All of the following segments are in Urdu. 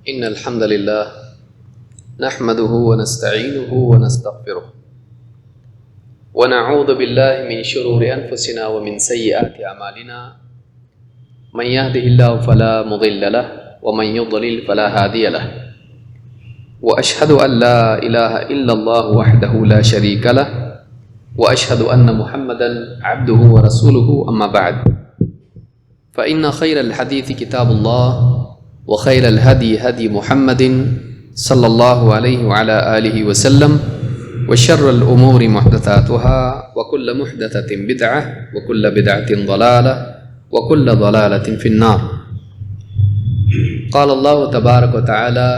إن الحمد لله نحمده ونستعينه ونستغفره ونعوذ بالله من شرور أنفسنا ومن سيئات أعمالنا من يهده الله فلا مضل له ومن يضلل فلا هادي له وأشهد أن لا إله إلا الله وحده لا شريك له وأشهد أن محمدا عبده ورسوله أما بعد فإن خير الحديث كتاب الله وخير الهدي هدي محمد صلى الله عليه وعلى آله وسلم وشر الأمور محدثاتها وكل محدثة بدعة وكل بدعة ضلالة وكل ضلالة في النار. قال الله تبارك وتعالى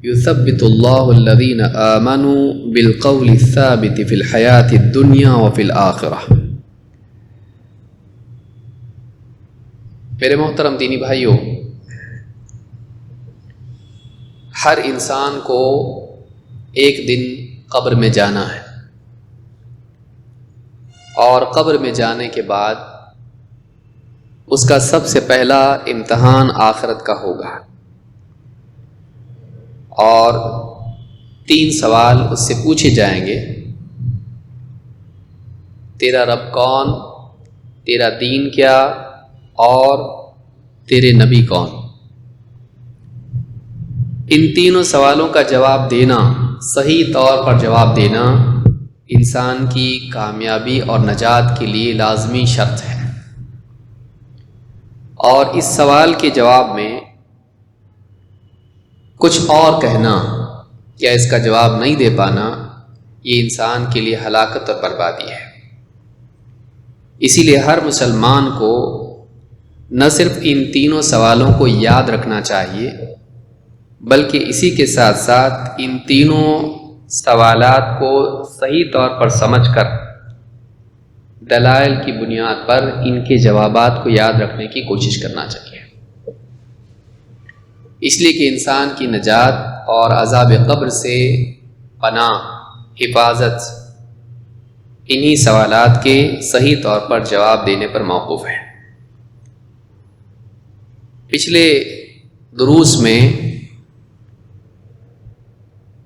يثبت الله الذين آمنوا بالقول الثابت في الحياة الدنيا وفي الآخرة. میرے محترم دینی بھائیوں، ہر انسان کو ایک دن قبر میں جانا ہے، اور قبر میں جانے کے بعد اس کا سب سے پہلا امتحان آخرت کا ہوگا، اور 3 سوال اس سے پوچھے جائیں گے: تیرا رب کون، تیرا دین کیا، اور تیرے نبی کون؟ ان تینوں سوالوں کا جواب دینا، صحیح طور پر جواب دینا انسان کی کامیابی اور نجات کے لیے لازمی شرط ہے، اور اس سوال کے جواب میں کچھ اور کہنا یا اس کا جواب نہیں دے پانا یہ انسان کے لیے ہلاکت اور بربادی ہے۔ اسی لیے ہر مسلمان کو نہ صرف ان تینوں سوالوں کو یاد رکھنا چاہیے، بلکہ اسی کے ساتھ ساتھ ان تینوں سوالات کو صحیح طور پر سمجھ کر دلائل کی بنیاد پر ان کے جوابات کو یاد رکھنے کی کوشش کرنا چاہیے، اس لیے کہ انسان کی نجات اور عذاب قبر سے پناہ، حفاظت انہی سوالات کے صحیح طور پر جواب دینے پر موقوف ہے۔ پچھلے دروس میں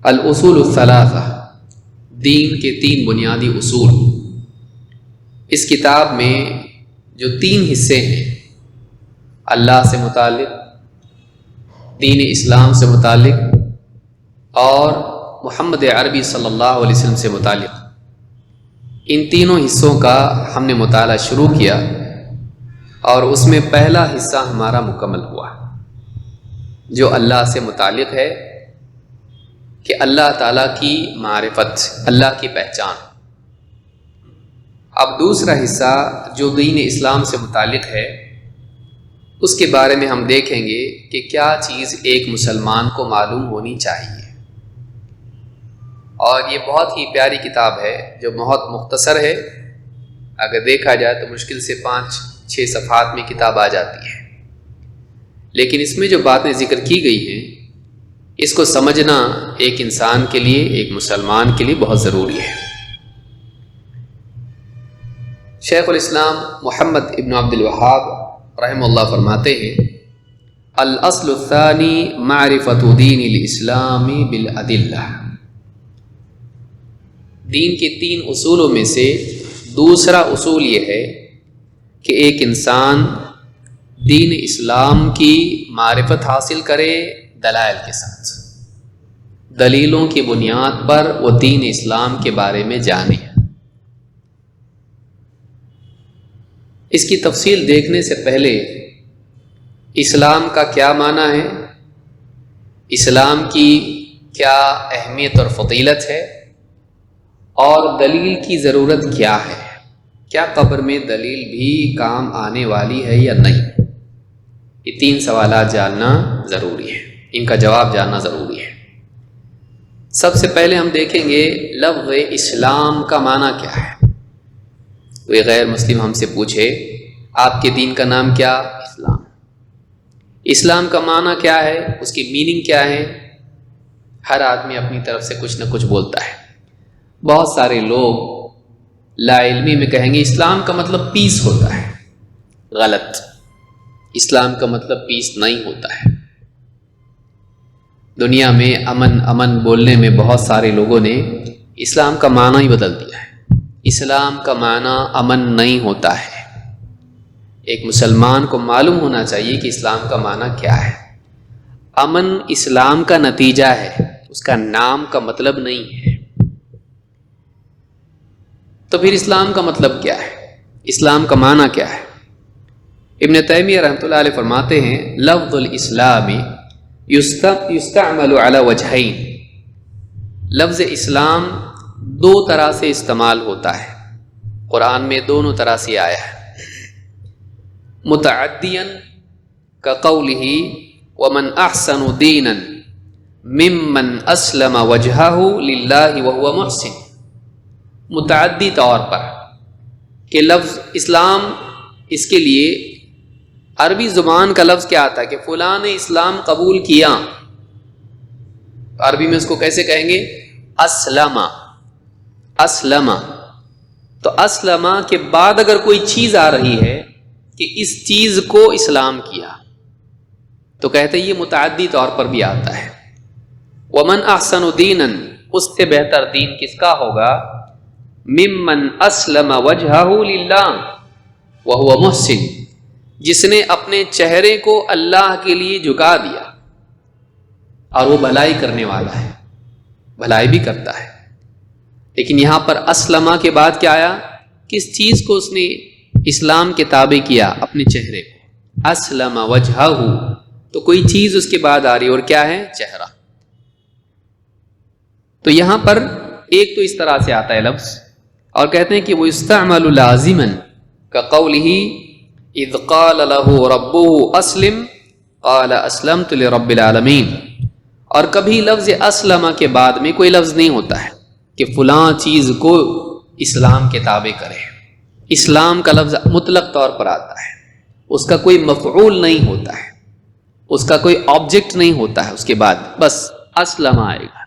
الاصول الثلاثہ، دین کے 3 بنیادی اصول، اس کتاب میں جو 3 حصے ہیں، اللہ سے متعلق، دین اسلام سے متعلق اور محمد عربی صلی اللہ علیہ وسلم سے متعلق، ان تینوں حصوں کا ہم نے مطالعہ شروع کیا، اور اس میں پہلا حصہ ہمارا مکمل ہوا جو اللہ سے متعلق ہے کہ اللہ تعالیٰ کی معرفت، اللہ کی پہچان۔ اب دوسرا حصہ جو دین اسلام سے متعلق ہے، اس کے بارے میں ہم دیکھیں گے کہ کیا چیز ایک مسلمان کو معلوم ہونی چاہیے، اور یہ بہت ہی پیاری کتاب ہے جو بہت مختصر ہے، اگر دیکھا جائے تو مشکل سے 5-6 صفحات میں کتاب آ جاتی ہے، لیکن اس میں جو باتیں ذکر کی گئی ہیں اس کو سمجھنا ایک انسان کے لیے، ایک مسلمان کے لیے بہت ضروری ہے۔ شیخ الاسلام محمد ابن عبد الوہاب رحمہ اللہ فرماتے ہیں: الاصل الثانی معرفت دین الاسلام بالادلہ۔ دین کے 3 اصولوں میں سے دوسرا اصول یہ ہے کہ ایک انسان دین اسلام کی معرفت حاصل کرے دلائل کے ساتھ، دلیلوں کی بنیاد پر وہ دین اسلام کے بارے میں جانے۔ اس کی تفصیل دیکھنے سے پہلے اسلام کا کیا معنی ہے، اسلام کی کیا اہمیت اور فضیلت ہے، اور دلیل کی ضرورت کیا ہے، کیا قبر میں دلیل بھی کام آنے والی ہے یا نہیں، یہ 3 سوالات جاننا ضروری ہے، ان کا جواب جاننا ضروری ہے۔ سب سے پہلے ہم دیکھیں گے لفظ اسلام کا معنی کیا ہے۔ کوئی غیر مسلم ہم سے پوچھے آپ کے دین کا نام کیا؟ اسلام۔ اسلام کا معنی کیا ہے، اس کی میننگ کیا ہے؟ ہر آدمی اپنی طرف سے کچھ نہ کچھ بولتا ہے۔ بہت سارے لوگ لا علمی میں کہیں گے اسلام کا مطلب پیس ہوتا ہے۔ غلط، اسلام کا مطلب پیس نہیں ہوتا ہے۔ دنیا میں امن امن بولنے میں بہت سارے لوگوں نے اسلام کا معنی ہی بدل دیا ہے۔ اسلام کا معنی امن نہیں ہوتا ہے۔ ایک مسلمان کو معلوم ہونا چاہیے کہ اسلام کا معنی کیا ہے۔ امن اسلام کا نتیجہ ہے، اس کا نام کا مطلب نہیں ہے۔ تو پھر اسلام کا مطلب کیا ہے؟ اسلام کا معنی کیا ہے؟ ابن تیمیہ رحمۃ اللہ علیہ فرماتے ہیں لفظ الاسلام یستعمل علی وجہین، لفظ اسلام دو طرح سے استعمال ہوتا ہے، قرآن میں دونوں طرح سے آیا ہے۔ متعدیا کقولہ ومن احسن دینا ممن اسلم وجہہ للہ وہو محسن، متعدی طور پر کہ لفظ اسلام، اس کے لیے عربی زبان کا لفظ کیا آتا ہے کہ فلاں نے اسلام قبول کیا، عربی میں اس کو کیسے کہیں گے؟ اسلم، اسلم۔ تو اسلم کے بعد اگر کوئی چیز آ رہی ہے کہ اس چیز کو اسلام کیا تو کہتے ہیں یہ متعدی طور پر بھی آتا ہے۔ ومن احسن دینا، اس سے بہتر دین کس کا ہوگا؟ ممن اسلم وجہہ للہ وہو محسن، جس نے اپنے چہرے کو اللہ کے لیے جھکا دیا اور وہ بھلائی کرنے والا ہے، بھلائی بھی کرتا ہے۔ لیکن یہاں پر اسلمہ کے بعد کیا آیا؟ کس چیز کو اس نے اسلام کے تابع کیا؟ اپنے چہرے کو۔ اسلم وجہہ، تو کوئی چیز اس کے بعد آ رہی اور کیا ہے؟ چہرہ۔ تو یہاں پر ایک تو اس طرح سے آتا ہے لفظ، اور کہتے ہیں کہ وہ استعمل لازما کقولہ اذ قال له ربه اسلم قال اسلمت لرب العالمین، اور کبھی لفظ اسلم کے بعد میں کوئی لفظ نہیں ہوتا ہے کہ فلاں چیز کو اسلام کے تابع کرے۔ اسلام کا لفظ مطلق طور پر آتا ہے، اس کا کوئی مفعول نہیں ہوتا ہے، اس کا کوئی آبجیکٹ نہیں ہوتا ہے، اس کے بعد بس اسلم آئے گا۔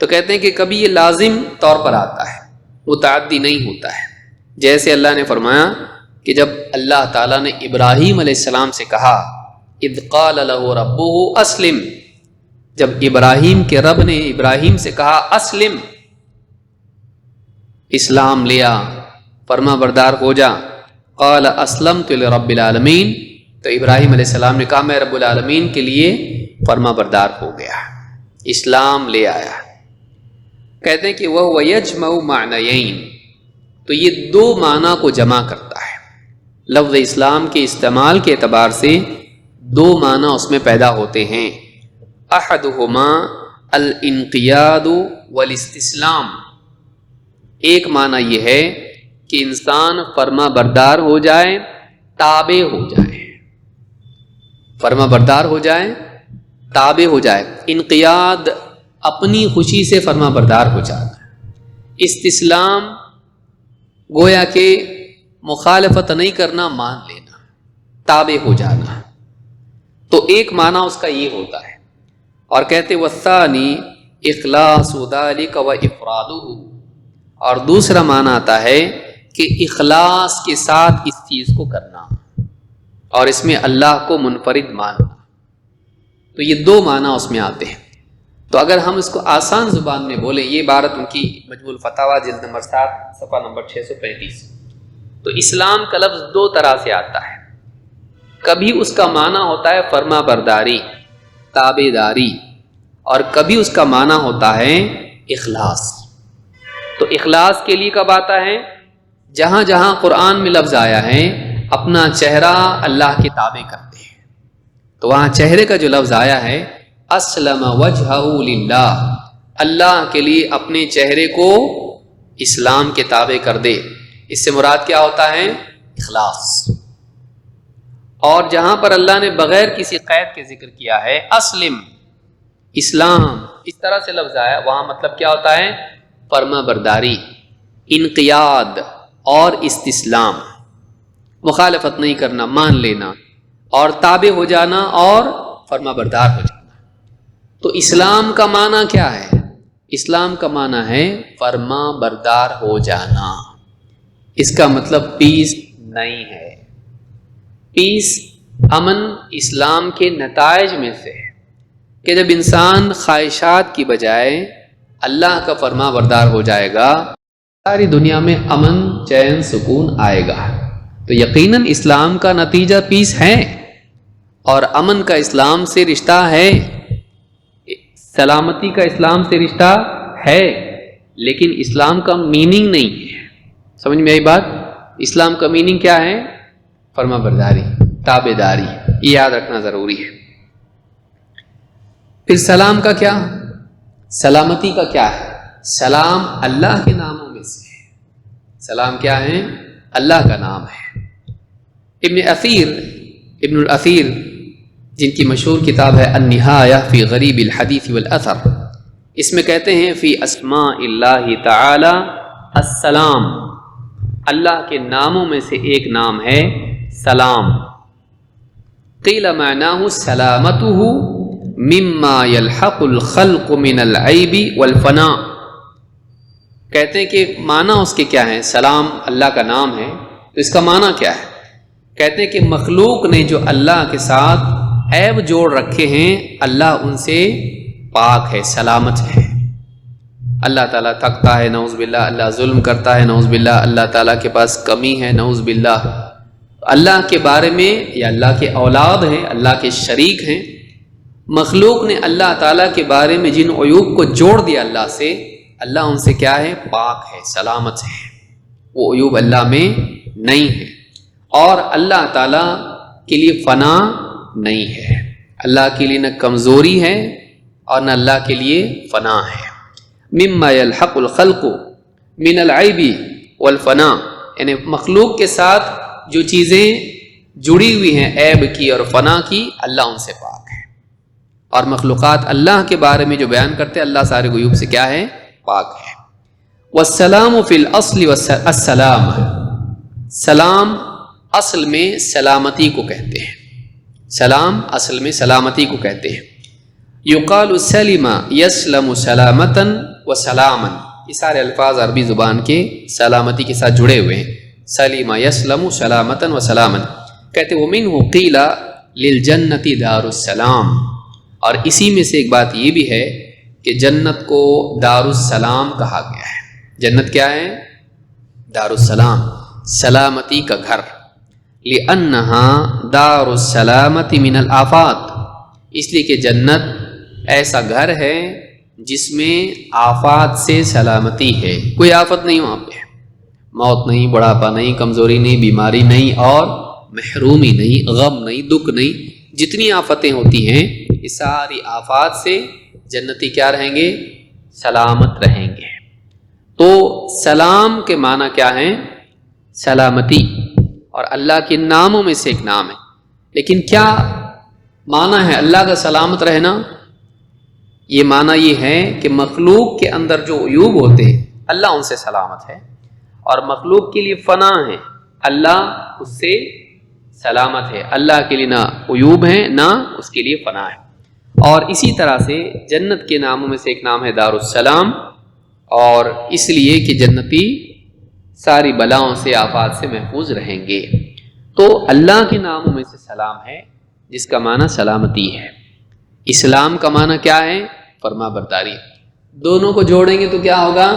تو کہتے ہیں کہ کبھی یہ لازم طور پر آتا ہے، متعدی نہیں ہوتا ہے۔ جیسے اللہ نے فرمایا کہ جب اللہ تعالیٰ نے ابراہیم علیہ السلام سے کہا اذ قال له ربه اسلم، جب ابراہیم کے رب نے ابراہیم سے کہا اسلم، اسلام لیا، فرما بردار ہو جا، قال اسلمت لرب العالمین، تو ابراہیم علیہ السلام نے کہا میں رب العالمین کے لیے فرما بردار ہو گیا، اسلام لے آیا۔ کہتے ہیں کہ وہ یجمع معنیین، تو یہ دو معنی کو جمع کرتا ہے۔ لفظ اسلام کے استعمال کے اعتبار سے دو معنی اس میں پیدا ہوتے ہیں۔ احدہما الانقیاد والاستسلام، ایک معنی یہ ہے کہ انسان فرما بردار ہو جائے، تابع ہو جائے، فرما بردار ہو جائے، تابع ہو جائے۔ انقیاد اپنی خوشی سے فرما بردار ہو جانا، استسلام گویا کہ مخالفت نہیں کرنا، مان لینا، تابع ہو جانا۔ تو ایک معنی اس کا یہ ہوتا ہے، اور کہتے والثانی اخلاص ذلک و افرادہ، اور دوسرا معنی آتا ہے کہ اخلاص کے ساتھ اس چیز کو کرنا اور اس میں اللہ کو منفرد ماننا۔ تو یہ دو معنی اس میں آتے ہیں۔ تو اگر ہم اس کو آسان زبان میں بولیں، یہ عبارت ان کی مجموع الفتاوی جلد نمبر 7 صفحہ نمبر 635۔ تو اسلام کا لفظ دو طرح سے آتا ہے، کبھی اس کا معنی ہوتا ہے فرما برداری، تابع داری، اور کبھی اس کا معنی ہوتا ہے اخلاص۔ تو اخلاص کے لیے کب آتا ہے؟ جہاں جہاں قرآن میں لفظ آیا ہے اپنا چہرہ اللہ کے تابع کرتے ہیں، تو وہاں چہرے کا جو لفظ آیا ہے اسلم وجہہ للہ، اللہ کے لیے اپنے چہرے کو اسلام کے تابع کر دے، اس سے مراد کیا ہوتا ہے؟ اخلاص۔ اور جہاں پر اللہ نے بغیر کسی قید کے ذکر کیا ہے اسلم، اسلام، اس طرح سے لفظ آیا، وہاں مطلب کیا ہوتا ہے؟ فرما برداری، انقیاد اور استسلام، مخالفت نہیں کرنا، مان لینا، اور تابع ہو جانا اور فرما بردار ہو جانا۔ تو اسلام کا معنی کیا ہے؟ اسلام کا معنی ہے فرما بردار ہو جانا۔ اس کا مطلب پیس نہیں ہے۔ پیس، امن، اسلام کے نتائج میں سے ہے۔ کہ جب انسان خواہشات کی بجائے اللہ کا فرما بردار ہو جائے گا ساری دنیا میں امن چین سکون آئے گا۔ تو یقیناً اسلام کا نتیجہ پیس ہے اور امن کا اسلام سے رشتہ ہے، سلامتی کا اسلام سے رشتہ ہے، لیکن اسلام کا میننگ نہیں ہے۔ سمجھ میں آئی بات؟ اسلام کا میننگ کیا ہے؟ فرما برداری، تابع داری، یہ یاد رکھنا ضروری ہے۔ پھر سلام کا کیا؟ سلامتی کا کیا ہے؟ سلام اللہ کے ناموں میں سے ہے۔ سلام کیا ہے؟ اللہ کا نام ہے۔ ابن الاثیر جن کی مشہور کتاب ہے النہایہ فی غریب الحدیث والاثر، اس میں کہتے ہیں فی اسماء اللہ تعالی السلام، اللہ کے ناموں میں سے ایک نام ہے سلام۔ قیل معناہ سلامتہ مما یلحق الخلق من العیب والفناء، کہتے ہیں کہ معنی اس کے کیا ہے؟ سلام اللہ کا نام ہے تو اس کا معنی کیا ہے؟ کہتے ہیں کہ مخلوق نے جو اللہ کے ساتھ عیب جوڑ رکھے ہیں اللہ ان سے پاک ہے، سلامت ہے۔ اللہ تعالیٰ تھکتا ہے نعوذ باللہ، اللہ ظلم کرتا ہے نعوذ باللہ، اللہ تعالیٰ کے پاس کمی ہے نعوذ باللہ، اللہ کے بارے میں یا اللہ کے اولاد ہیں، اللہ کے شریک ہیں، مخلوق نے اللہ تعالیٰ کے بارے میں جن عیوب کو جوڑ دیا اللہ سے، اللہ ان سے کیا ہے؟ پاک ہے، سلامت ہے، وہ عیوب اللہ میں نہیں ہے۔ اور اللہ تعالیٰ کے لیے فنا نہیں ہے، اللہ کے لیے نہ کمزوری ہے اور نہ اللہ کے لیے فنا ہے۔ مما یلحق الخلق من العیب والفنا، یعنی مخلوق کے ساتھ جو چیزیں جڑی ہوئی ہیں عیب کی اور فنا کی، اللہ ان سے پاک ہے۔ اور مخلوقات اللہ کے بارے میں جو بیان کرتے ہیں اللہ سارے غیوب سے کیا ہے؟ پاک ہے۔ والسلام فی الاصل والسلام، سلام اصل میں سلامتی کو کہتے ہیں، سلام اصل میں سلامتی کو کہتے ہیں۔ یقال سلم یسلم سلامتا و سلاما، یہ سارے الفاظ عربی زبان کے سلامتی کے ساتھ جڑے ہوئے ہیں۔ سلم یسلم سلامتا و سلاما، کہتے ہیں ومنہ قیل للجنت دار السلام، اور اسی میں سے ایک بات یہ بھی ہے کہ جنت کو دار السلام کہا گیا ہے۔ جنت کیا ہے؟ دار السلام، سلامتی کا گھر۔ لِأَنَّهَا دَارُ السَّلَامَةِ مِنَ الْآفَاتِ، اس لیے کہ جنت ایسا گھر ہے جس میں آفات سے سلامتی ہے، کوئی آفت نہیں وہاں پہ، موت نہیں، بڑھاپا نہیں، کمزوری نہیں، بیماری نہیں، اور محرومی نہیں، غم نہیں، دکھ نہیں، جتنی آفتیں ہوتی ہیں یہ ساری آفات سے جنتی کیا رہیں گے؟ سلامت رہیں گے۔ تو سلام کے معنی کیا ہیں؟ سلامتی، اور اللہ کے ناموں میں سے ایک نام ہے۔ لیکن کیا معنی ہے اللہ کا سلامت رہنا؟ یہ معنی یہ ہے کہ مخلوق کے اندر جو عیوب ہوتے ہیں اللہ ان سے سلامت ہے، اور مخلوق کے لیے فنا ہے، اللہ اس سے سلامت ہے، اللہ کے لیے نہ عیوب ہیں نہ اس کے لیے فنا ہے۔ اور اسی طرح سے جنت کے ناموں میں سے ایک نام ہے دار السلام، اور اس لیے کہ جنتی ساری بلاؤں سے آفات سے محفوظ رہیں گے۔ تو اللہ کے ناموں میں سے سلام ہے جس کا معنی سلامتی ہے۔ اسلام کا معنی کیا ہے؟ فرما برداری۔ دونوں کو جوڑیں گے تو کیا ہوگا؟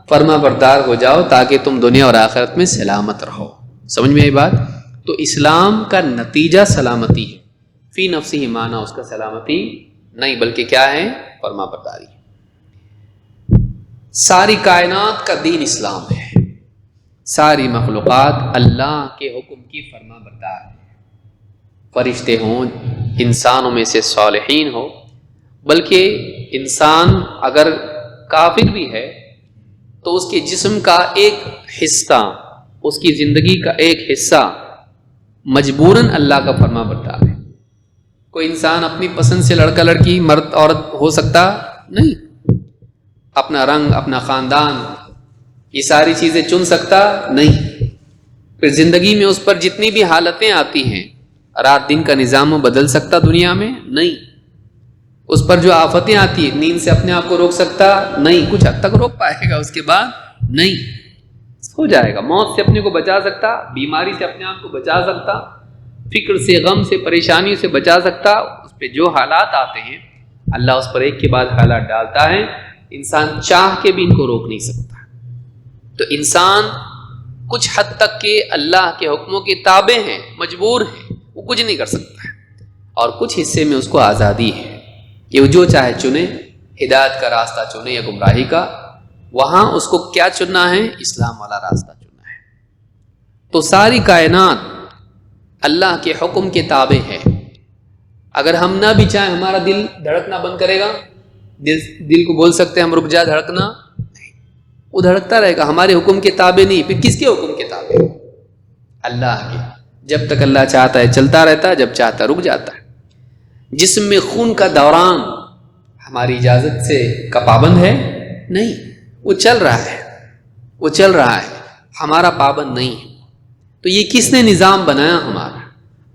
فرما بردار ہو جاؤ تاکہ تم دنیا اور آخرت میں سلامت رہو۔ سمجھ میں آئی بات؟ تو اسلام کا نتیجہ سلامتی ہے، فی نفسی معنی اس کا سلامتی نہیں، بلکہ کیا ہے؟ فرما برداری۔ ساری کائنات کا دین اسلام ہے، ساری مخلوقات اللہ کے حکم کی فرما بردار ہے، فرشتے ہوں، انسانوں میں سے صالحین ہو، بلکہ انسان اگر کافر بھی ہے تو اس کے جسم کا ایک حصہ، اس کی زندگی کا ایک حصہ مجبوراً اللہ کا فرما بردار ہے۔ کوئی انسان اپنی پسند سے لڑکا لڑکی، مرد عورت ہو سکتا نہیں، اپنا رنگ، اپنا خاندان، یہ ساری چیزیں چن سکتا نہیں۔ پھر زندگی میں اس پر جتنی بھی حالتیں آتی ہیں، رات دن کا نظام بدل سکتا دنیا میں نہیں، اس پر جو آفتیں آتی ہیں نیند سے اپنے آپ کو روک سکتا نہیں، کچھ حد تک روک پائے گا، اس کے بعد نہیں، ہو جائے گا۔ موت سے اپنے کو بچا سکتا، بیماری سے اپنے آپ کو بچا سکتا، فکر سے، غم سے، پریشانیوں سے بچا سکتا، اس پہ جو حالات آتے ہیں اللہ اس پر ایک کے بعد حالات ڈالتا ہے، انسان چاہ کے بھی ان کو روک نہیں سکتا۔ تو انسان کچھ حد تک کے اللہ کے حکموں کے تابع ہیں، مجبور ہیں، وہ کچھ نہیں کر سکتا ہے، اور کچھ حصے میں اس کو آزادی ہے کہ وہ جو چاہے چنے، ہدایت کا راستہ چنے یا گمراہی کا۔ وہاں اس کو کیا چننا ہے؟ اسلام والا راستہ چننا ہے۔ تو ساری کائنات اللہ کے حکم کے تابع ہے۔ اگر ہم نہ بھی چاہیں ہمارا دل دھڑکنا بند کرے گا؟ دل کو بول سکتے ہیں ہم رک جا دھڑکنا؟ نہیں، وہ دھڑکتا رہے گا، ہمارے حکم کے تابع نہیں۔ پھر کس کے حکم کے تابع؟ اللہ کے۔ جب تک اللہ چاہتا ہے چلتا رہتا ہے، جب چاہتا رک جاتا ہے۔ جسم میں خون کا دوران ہماری اجازت سے کا پابند ہے؟ نہیں، وہ چل رہا ہے، وہ چل رہا ہے، ہمارا پابند نہیں ہے۔ تو یہ کس نے نظام بنایا؟ ہمارا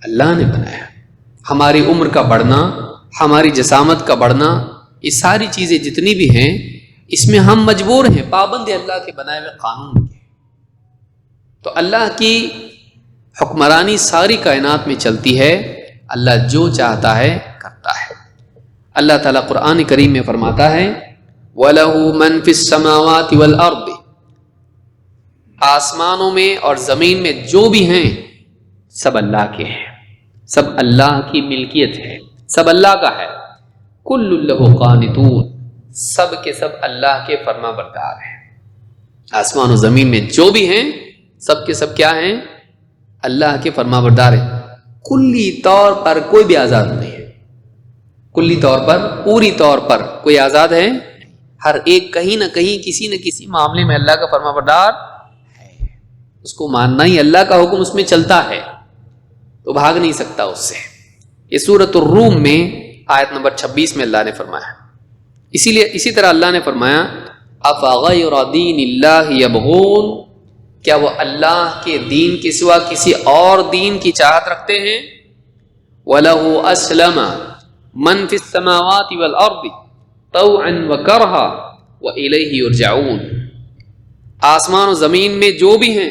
اللہ نے بنایا۔ ہماری عمر کا بڑھنا، ہماری جسامت کا بڑھنا، یہ ساری چیزیں جتنی بھی ہیں، اس میں ہم مجبور ہیں، پابند ہیں اللہ کے بنائے ہوئے قانون کے۔ تو اللہ کی حکمرانی ساری کائنات میں چلتی ہے، اللہ جو چاہتا ہے کرتا ہے۔ اللہ تعالیٰ قرآن کریم میں فرماتا ہے وَلَهُ مَن فِي السَّمَاوَاتِ وَالْأَرْضِ، آسمانوں میں اور زمین میں جو بھی ہیں سب اللہ کے ہیں، سب اللہ کی ملکیت ہے، سب اللہ کا ہے۔ كُلٌّ لَهُ قَانِتُونَ، سب کے سب اللہ کے فرما بردار ہیں۔ آسمان و زمین میں جو بھی ہیں سب کے سب کیا ہیں؟ اللہ کے فرما بردار ہیں۔ کلی طور پر کوئی بھی آزاد نہیں ہے، کلی طور پر، پوری طور پر کوئی آزاد ہے؟ ہر ایک کہیں نہ کہیں کسی نہ کسی معاملے میں اللہ کا فرما بردار ہے، اس کو ماننا ہی، اللہ کا حکم اس میں چلتا ہے تو بھاگ نہیں سکتا اس سے۔ یہ سورۃ الروم میں آیت نمبر 26 میں اللہ نے فرمایا۔ اسی طرح اللہ نے فرمایا افغیر دین اللہ یبغون، کیا وہ اللہ کے دین کے سوا کسی اور دین کی چاہت رکھتے ہیں؟ وَلَهُ أَسْلَمَ مَن فِي السَّمَاوَاتِ وَالْأَرْضِ طَوْعًا وَكَرْهًا وَإِلَيْهِ يُرْجَعُونَ، آسمان و زمین میں جو بھی ہیں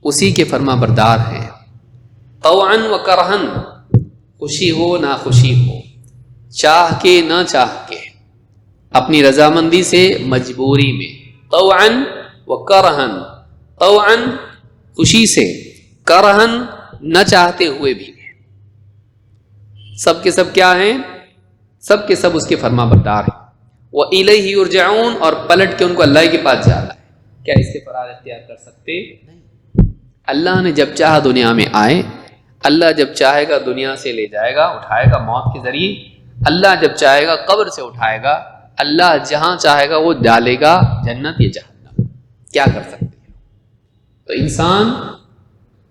اسی کے فرما بردار ہیں، طوعاً وَكَرْهًا، خوشی ہو نہ خوشی ہو، چاہ کے نہ چاہ کے، اپنی رضامندی سے مجبوری میں، طوعاً وَكَرْهًا، طوعاً خوشی سے، کرہن نہ چاہتے ہوئے بھی، سب کے سب کیا ہیں؟ سب کے سب اس کے فرما بردار ہیں۔ وَإِلَيْهِ يُرْجَعُونَ، اور پلٹ کے ان کو اللہ کے پاس جانا ہے۔ کیا اس سے فرار اختیار کر سکتے؟ نہیں۔ اللہ نے جب چاہا دنیا میں آئے، اللہ جب چاہے گا دنیا سے لے جائے گا، اٹھائے گا موت کے ذریعے، اللہ جب چاہے گا قبر سے اٹھائے گا، اللہ جہاں چاہے گا وہ ڈالے گا، جنت یا جہنم، کیا کر سکتے ہیں؟ تو انسان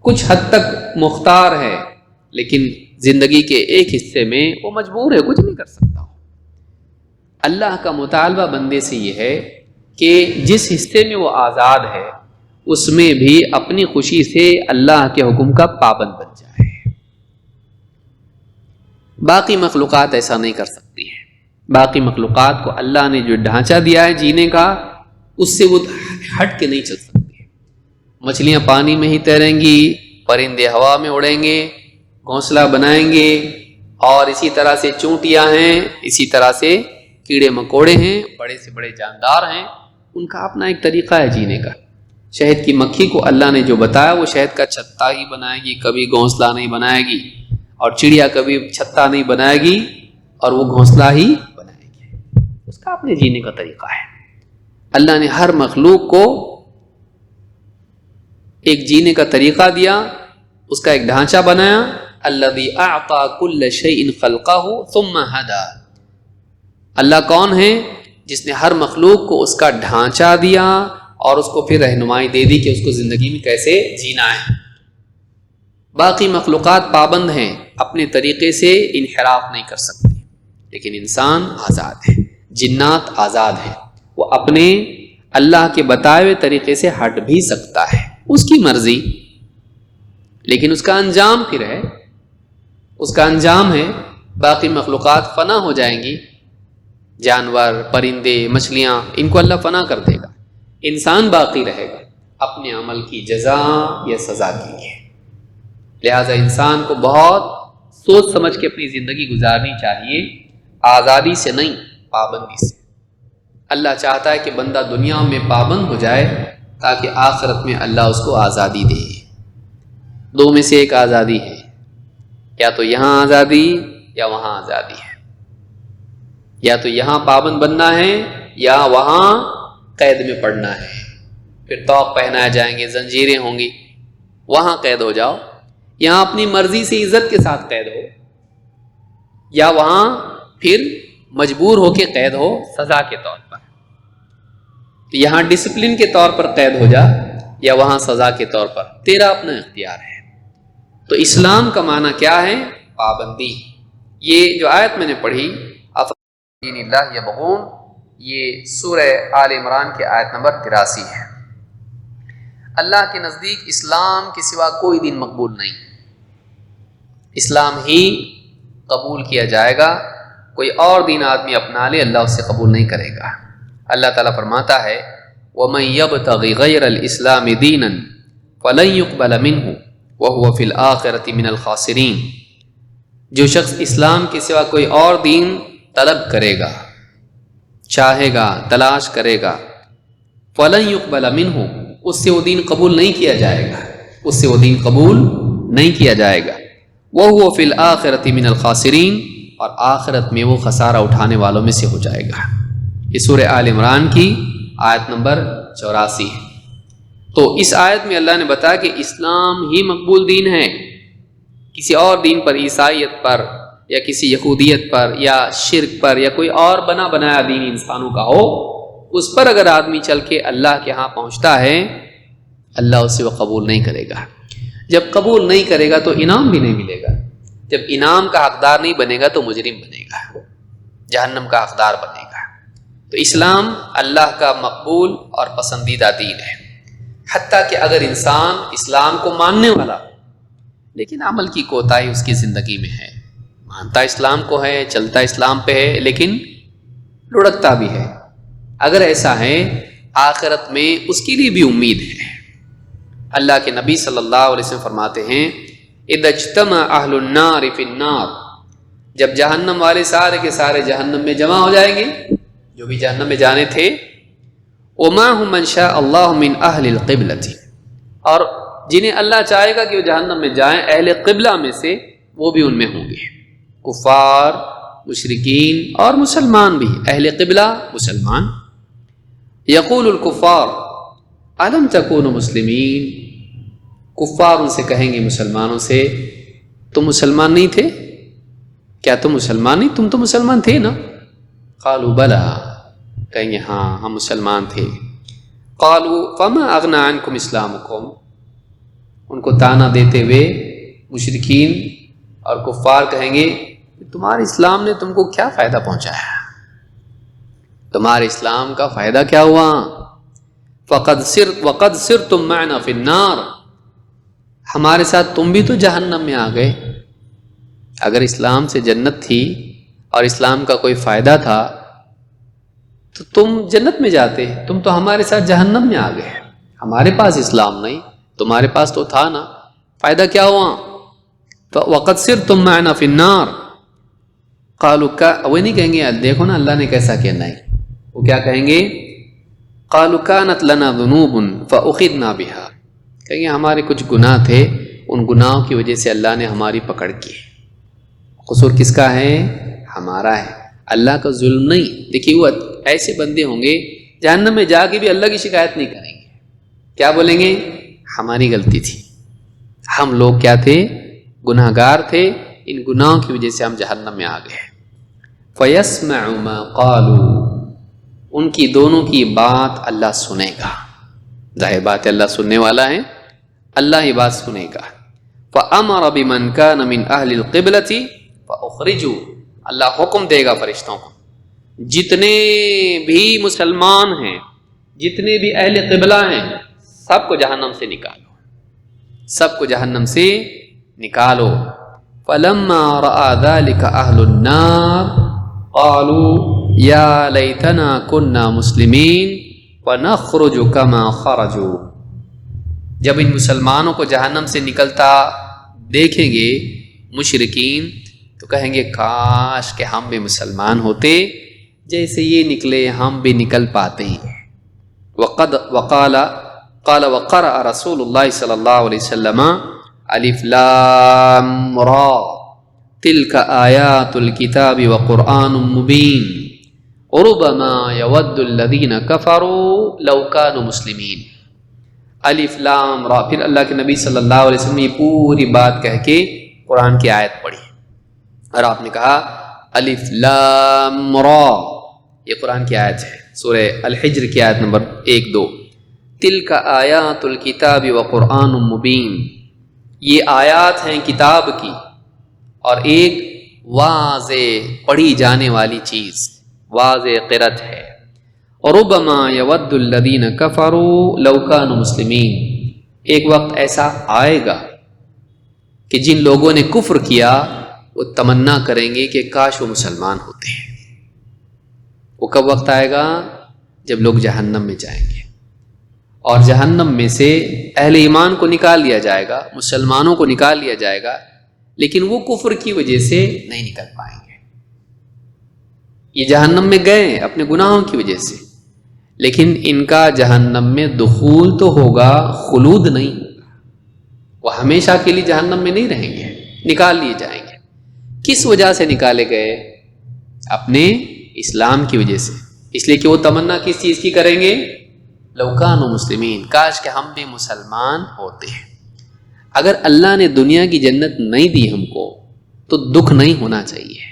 کچھ حد تک مختار ہے، لیکن زندگی کے ایک حصے میں وہ مجبور ہے، کچھ نہیں کر سکتا۔ اللہ کا مطالبہ بندے سے یہ ہے کہ جس حصے میں وہ آزاد ہے اس میں بھی اپنی خوشی سے اللہ کے حکم کا پابند بن جائے۔ باقی مخلوقات ایسا نہیں کر سکتی ہیں۔ باقی مخلوقات کو اللہ نے جو ڈھانچہ دیا ہے جینے کا، اس سے وہ ہٹ کے نہیں چل سکتی۔ مچھلیاں پانی میں ہی تیریں گی، پرندے ہوا میں اڑیں گے، گھونسلہ بنائیں گے، اور اسی طرح سے چونٹیاں ہیں، اسی طرح سے کیڑے مکوڑے ہیں، بڑے سے بڑے جاندار ہیں، ان کا اپنا ایک طریقہ ہے جینے کا۔ شہد کی مکھی کو اللہ نے جو بتایا وہ شہد کا چھتا ہی بنائے گی، کبھی گھونسلہ نہیں بنائے گی، اور چڑیا کبھی چھتا نہیں بنائے گی اور وہ گھونسلہ ہی بنائے گی، اس کا اپنے جینے کا طریقہ ہے۔ اللہ نے ہر مخلوق کو ایک جینے کا طریقہ دیا، اس کا ایک ڈھانچہ بنایا۔ الذی اعطى كل شيء خلقه ثم هدى، اللہ کون ہے؟ جس نے ہر مخلوق کو اس کا ڈھانچہ دیا اور اس کو پھر رہنمائی دے دی کہ اس کو زندگی میں کیسے جینا ہے۔ باقی مخلوقات پابند ہیں، اپنے طریقے سے انحراف نہیں کر سکتے، لیکن انسان آزاد ہے، جنات آزاد ہیں، وہ اپنے اللہ کے بتائے ہوئے طریقے سے ہٹ بھی سکتا ہے، اس کی مرضی، لیکن اس کا انجام پھر ہے، اس کا انجام ہے باقی مخلوقات فنا ہو جائیں گی، جانور، پرندے، مچھلیاں، ان کو اللہ فنا کر دے گا، انسان باقی رہے گا اپنے عمل کی جزا یا سزا کے لیے۔ لہذا انسان کو بہت سوچ سمجھ کے اپنی زندگی گزارنی چاہیے، آزادی سے نہیں، پابندی سے۔ اللہ چاہتا ہے کہ بندہ دنیا میں پابند ہو جائے تاکہ آخرت میں اللہ اس کو آزادی دے۔ دو میں سے ایک آزادی ہے، یا تو یہاں آزادی یا وہاں آزادی ہے، یا تو یہاں پابند بننا ہے یا وہاں قید میں پڑنا ہے، پھر طوق پہنائے جائیں گے، زنجیریں ہوں گی، وہاں قید ہو جاؤ، یہاں اپنی مرضی سے عزت کے ساتھ قید ہو، یا وہاں پھر مجبور ہو کے قید ہو سزا کے طور پر۔ تو یہاں ڈسپلن کے طور پر قید ہو جا یا وہاں سزا کے طور پر، تیرا اپنا اختیار ہے۔ تو اسلام کا معنی کیا ہے؟ پابندی۔ یہ جو آیت میں نے پڑھی دین اللہ یبغون، یہ سورہ آل عمران کی آیت نمبر 83 ہے۔ اللہ کے نزدیک اسلام کے سوا کوئی دین مقبول نہیں، اسلام ہی قبول کیا جائے گا، کوئی اور دین آدمی اپنا لے اللہ اسے قبول نہیں کرے گا۔ اللہ تعالیٰ فرماتا ہے وَمَن يَبْتَغِ غَيْرَ الْإِسْلَامِ دِينًا فَلَن يُقْبَلَ مِنْهُ وَهُوَ فِي الْآخِرَةِ مِنَ الْخَاسِرِينَ۔ جو شخص اسلام کے سوا کوئی اور دین طلب کرے گا، چاہے گا، تلاش کرے گا، فَلَن يُقْبَلَ مِنْهُ، اس سے وہ دین قبول نہیں کیا جائے گا، اس سے وہ دین قبول نہیں کیا جائے گا۔ وَهُوَ فِي الْآخِرَةِ مِنَ الْخَاسِرِينَ، اور آخرت میں وہ خسارہ اٹھانے والوں میں سے ہو جائے گا۔ یہ سورہ آل عمران کی آیت نمبر 84 ہے۔ تو اس آیت میں اللہ نے بتایا کہ اسلام ہی مقبول دین ہے، کسی اور دین پر، عیسائیت پر یا کسی یہودیت پر یا شرک پر یا کوئی اور بنا بنایا دین انسانوں کا ہو، اس پر اگر آدمی چل کے اللہ کے ہاں پہنچتا ہے، اللہ اسے وہ قبول نہیں کرے گا۔ جب قبول نہیں کرے گا تو انعام بھی نہیں ملے گا، جب انعام کا حقدار نہیں بنے گا تو مجرم بنے گا، جہنم کا حقدار بنے گا۔ تو اسلام اللہ کا مقبول اور پسندیدہ دین ہے، حتیٰ کہ اگر انسان اسلام کو ماننے والا لیکن عمل کی کوتاہی اس کی زندگی میں ہے، مانتا اسلام کو ہے، چلتا اسلام پہ ہے، لیکن لڑکتا بھی ہے، اگر ایسا ہے آخرت میں اس کے لیے بھی امید ہے۔ اللہ کے نبی صلی اللہ علیہ وسلم فرماتے ہیں اذا اجتمع اہل النار فی النار، جب جہنم والے سارے کے سارے جہنم میں جمع ہو جائیں گے، جو بھی جہنم میں جانے تھے، وَمَاهُمْ مَنْ شَاءَ اللَّهُ مِنْ أَهْلِ الْقِبْلَةِ، اور جنہیں اللہ چاہے گا کہ وہ جہنم میں جائیں اہل قبلہ میں سے، وہ بھی ان میں ہوں گے، کفار، مشرکین اور مسلمان بھی، اہل قبلہ مسلمان۔ یقول الکفار الم تکونوا مسلمین، کفار ان سے کہیں گے مسلمانوں سے تم مسلمان نہیں تھے؟ کیا تم مسلمان نہیں؟ تم تو مسلمان تھے نا؟ قالوا بلا، کہیں گے ہاں ہم مسلمان تھے۔ قالوا فما اغنى عنکم اسلامکم، ان کو تانا دیتے ہوئے مشرکین اور کفار کہیں گے تمہارے اسلام نے تم کو کیا فائدہ پہنچایا، تمہارے اسلام کا فائدہ کیا ہوا؟ وقد سرتم معنا فی النار، ہمارے ساتھ تم بھی تو جہنم میں آ گئے۔ اگر اسلام سے جنت تھی اور اسلام کا کوئی فائدہ تھا تو تم جنت میں جاتے، تم تو ہمارے ساتھ جہنم میں آ گئے، ہمارے پاس اسلام نہیں، تمہارے پاس تو تھا نا، فائدہ کیا ہوا؟ وقد سرتم معنا فی النار، قالوا، وہ نہیں کہیں گے دیکھو نا اللہ نے کیسا کیا، نہیں، وہ کیا کہیں گے؟ قالوا كانت لنا ذنوب فاخذنا بها، کہیں گے ہمارے کچھ گناہ تھے، ان گناہوں کی وجہ سے اللہ نے ہماری پکڑ کی۔ قصور کس کا ہے؟ ہمارا ہے، اللہ کا ظلم نہیں۔ دیکھیے وہ ایسے بندے ہوں گے جہنم میں جا کے بھی اللہ کی شکایت نہیں کریں گے، کیا بولیں گے؟ ہماری غلطی تھی، ہم لوگ کیا تھے؟ گناہ گار تھے، ان گناہوں کی وجہ سے ہم جہنم میں آ گئے۔ فَيَسْمَعُ مَا قَالُوا، ان کی دونوں کی بات اللہ سنے گا، ظاہر بات ہے اللہ سننے والا ہے، اللہ ہی بات سنے گا۔ فَأَمَرَ بِمَنْ كَانَ مِنْ أَهْلِ الْقِبْلَةِ فَأُخْرِجُوا، اللہ حکم دے گا فرشتوں کو، جتنے بھی مسلمان ہیں، جتنے بھی اہل قبلہ ہیں، سب کو جہنم سے نکالو، سب کو جہنم سے نکالو۔ فَلَمَّا رَأَى ذَلِكَ أَهْلُ النَّارِ قَالُوا يَا لَيْتَنَا كُنَّا مُسْلِمِينَ وَنَخْرُجُ كَمَا خَرَجُوا، جب ان مسلمانوں کو جہنم سے نکلتا دیکھیں گے مشرکین، تو کہیں گے کاش کہ ہم بھی مسلمان ہوتے، جیسے یہ نکلے ہم بھی نکل پاتے ہیں۔ قال وقرأ رسول اللہ صلی اللہ علیہ وسلم الف لام را تلک آیات الکتاب وقرآن مبین ربما یود الذین کفروا لو کانوا مسلمین۔ الف لام را، پھر اللہ کے نبی صلی اللہ علیہ وسلم نے یہ پوری بات کہہ کے قرآن کی آیت پڑھی اور آپ نے کہا الف لام را، یہ قرآن کی آیت ہے، سورہ الحجر کی آیت نمبر 1-2۔ تلک آیات الکتاب وقرآن مبین، یہ آیات ہیں کتاب کی اور ایک واضح پڑھی جانے والی چیز، واضح قرأت ہے۔ ربما یود الذین کفروا لو کانوا مسلمین، ایک وقت ایسا آئے گا کہ جن لوگوں نے کفر کیا وہ تمنا کریں گے کہ کاش وہ مسلمان ہوتے ہیں۔ وہ کب وقت آئے گا؟ جب لوگ جہنم میں جائیں گے اور جہنم میں سے اہل ایمان کو نکال لیا جائے گا، مسلمانوں کو نکال لیا جائے گا، لیکن وہ کفر کی وجہ سے نہیں نکل پائیں گے۔ یہ جہنم میں گئے اپنے گناہوں کی وجہ سے، لیکن ان کا جہنم میں دخول تو ہوگا، خلود نہیں ہوگا، وہ ہمیشہ کے لیے جہنم میں نہیں رہیں گے، نکال لیے جائیں گے۔ کس وجہ سے نکالے گئے؟ اپنے اسلام کی وجہ سے، اس لیے کہ وہ تمنا کس چیز کی کریں گے؟ لو کانوا مسلمین، کاش کہ ہم بھی مسلمان ہوتے ہیں۔ اگر اللہ نے دنیا کی جنت نہیں دی ہم کو تو دکھ نہیں ہونا چاہیے۔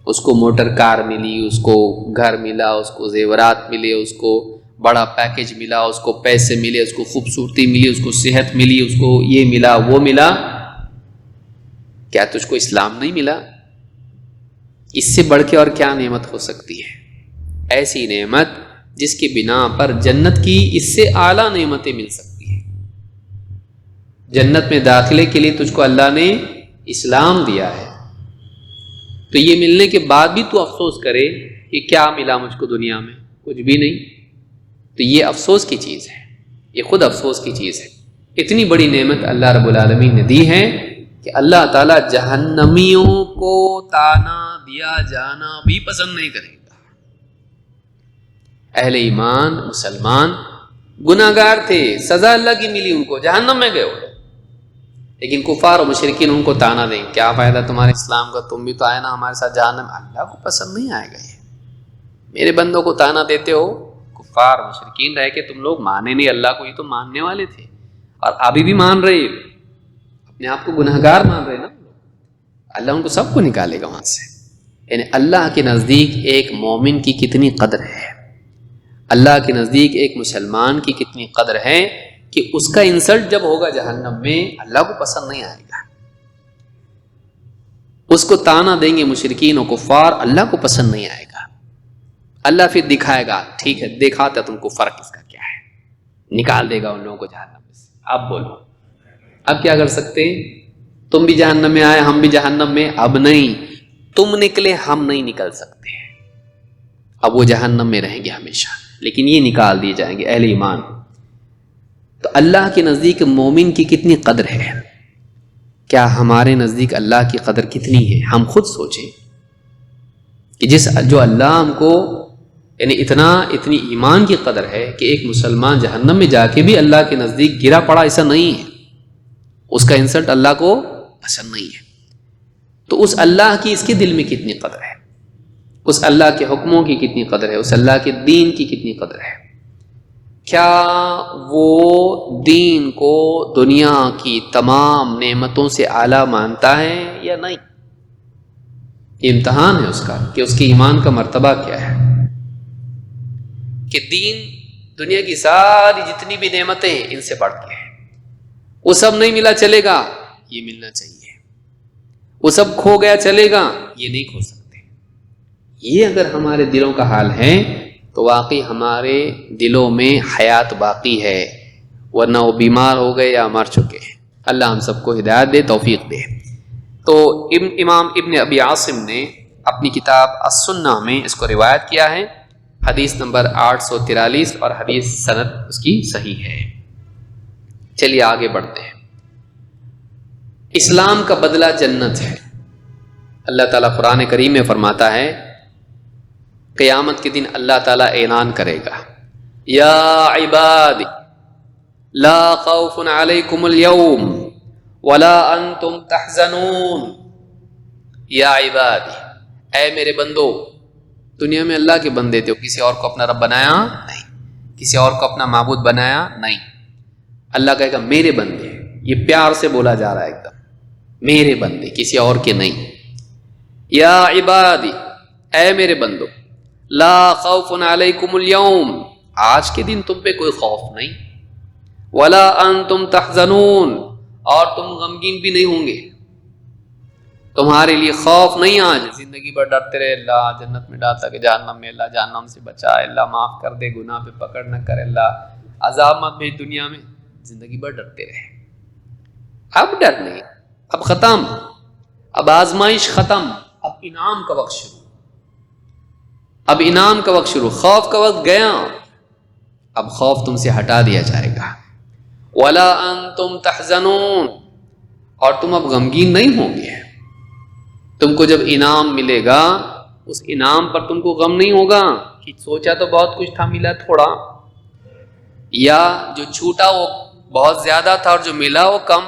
اس کو موٹر کار ملی، اس کو گھر ملا، اس کو زیورات ملے، اس کو بڑا پیکج ملا، اس کو پیسے ملے، اس کو خوبصورتی ملی، اس کو صحت ملی، اس کو یہ ملا وہ ملا، کیا تجھ کو اسلام نہیں ملا؟ اس سے بڑھ کے اور کیا نعمت ہو سکتی ہے؟ ایسی نعمت جس کی بنا پر جنت کی اس سے اعلیٰ نعمتیں مل سکتی ہیں۔ جنت میں داخلے کے لیے تجھ کو اللہ نے اسلام دیا ہے، تو یہ ملنے کے بعد بھی تو افسوس کرے کہ کیا ملا مجھ کو دنیا میں؟ کچھ بھی نہیں۔ تو یہ افسوس کی چیز ہے، یہ خود افسوس کی چیز ہے۔ اتنی بڑی نعمت اللہ رب العالمین نے دی ہے کہ اللہ تعالیٰ جہنمیوں کو طعنہ دیا جانا بھی پسند نہیں کرے گا۔ اہل ایمان مسلمان گناہگار تھے، سزا اللہ کی ملی ان کو، جہنم میں گئے وہ، لیکن کفار و مشرکین ان کو طعنہ دیں، کیا فائدہ تمہارے اسلام کا، تم بھی تو آئے نا ہمارے ساتھ جہنم۔ اللہ کو پسند نہیں آئے گا یہ، میرے بندوں کو طعنہ دیتے ہو، کفار مشرکین رہ کے تم لوگ مانے نہیں اللہ کو، یہ تو ماننے والے تھے اور ابھی بھی مان رہے، اپنے آپ کو گناہگار مان رہے نا، اللہ ان کو سب کو نکالے گا وہاں سے۔ یعنی اللہ کے نزدیک ایک مومن کی کتنی قدر ہے، اللہ کے نزدیک ایک مسلمان کی کتنی قدر ہے کہ اس کا انسلٹ جب ہوگا جہنم میں اللہ کو پسند نہیں آئے گا۔ اس کو طعنہ دیں گے مشرکین و کفار، اللہ کو پسند نہیں آئے گا۔ اللہ پھر دکھائے گا، ٹھیک ہے دکھاتا تم کو فرق اس کا کیا ہے، نکال دے گا ان لوگوں کو جہنم میں سے۔ اب بولو اب کیا کر سکتے ہیں؟ تم بھی جہنم میں آئے، ہم بھی جہنم میں، اب نہیں، تم نکلے ہم نہیں نکل سکتے، اب وہ جہنم میں رہیں گے ہمیشہ، لیکن یہ نکال دیے جائیں گے اہل ایمان۔ تو اللہ کے نزدیک مومن کی کتنی قدر ہے، کیا ہمارے نزدیک اللہ کی قدر کتنی ہے؟ ہم خود سوچیں کہ جو اللہ ہم کو یعنی اتنی ایمان کی قدر ہے کہ ایک مسلمان جہنم میں جا کے بھی اللہ کے نزدیک گرا پڑا، ایسا نہیں ہے، اس کا انسلٹ اللہ کو پسند نہیں ہے۔ تو اس اللہ کی اس کے دل میں کتنی قدر ہے، اس اللہ کے حکموں کی کتنی قدر ہے، اس اللہ کے دین کی کتنی قدر ہے؟ کیا وہ دین کو دنیا کی تمام نعمتوں سے اعلیٰ مانتا ہے یا نہیں؟ یہ امتحان ہے اس کا کہ اس کے ایمان کا مرتبہ کیا ہے، کہ دین دنیا کی ساری جتنی بھی نعمتیں ہیں ان سے بڑھ کے ہیں، وہ سب نہیں ملا چلے گا، یہ ملنا چاہیے، وہ سب کھو گیا چلے گا، یہ نہیں کھو سکتے۔ یہ اگر ہمارے دلوں کا حال ہے تو واقعی ہمارے دلوں میں حیات باقی ہے، ورنہ وہ بیمار ہو گئے یا مر چکے ہیں۔ اللہ ہم سب کو ہدایت دے، توفیق دے۔ تو امام ابن ابی عاصم نے اپنی کتاب السنہ میں اس کو روایت کیا ہے، حدیث نمبر 843 اور حدیث سند اس کی صحیح ہے۔ چلیے آگے بڑھتے ہیں۔ اسلام کا بدلہ جنت ہے، اللہ تعالیٰ قرآن کریم میں فرماتا ہے قیامت کے دن اللہ تعالیٰ اعلان کرے گا یا عبادی لا خوف علیکم اليوم ولا انتم تحزنون. یا عبادی، اے میرے بندو. دنیا میں اللہ کے بندے تھے، کسی اور کو اپنا رب بنایا نہیں، کسی اور کو اپنا معبود بنایا نہیں. اللہ کہے گا میرے بندے، یہ پیار سے بولا جا رہا ہے ایک دم، میرے بندے، کسی اور کے نہیں. یا عبادی، اے میرے بندو، لا خوف علیکم اليوم، آج کے دن تم پہ کوئی خوف نہیں، ولا انتم تحزنون، اور تم غمگین بھی نہیں ہوں گے. تمہارے لیے خوف نہیں، آج زندگی بھر ڈرتے رہے اللہ جنت میں ڈالتا کہ جہنم میں، اللہ جہنم سے بچا، اللہ معاف کر دے، گناہ پہ پکڑ نہ کر، اللہ عذاب مت بھیج دنیا میں، زندگی بھر ڈرتے رہے. اب ڈر نہیں، اب ختم، اب آزمائش ختم، اب انعام کا وقت شروع، اب انعام کا وقت شروع. خوف کا وقت گیا، اب خوف تم سے ہٹا دیا جائے گا. ولا انتم تحزنون، اور تم اب غمگین نہیں ہوں گے. تم کو جب انعام ملے گا اس انعام پر تم کو غم نہیں ہوگا کہ سوچا تو بہت کچھ تھا ملا تھوڑا، یا جو چھوٹا وہ بہت زیادہ تھا اور جو ملا وہ کم.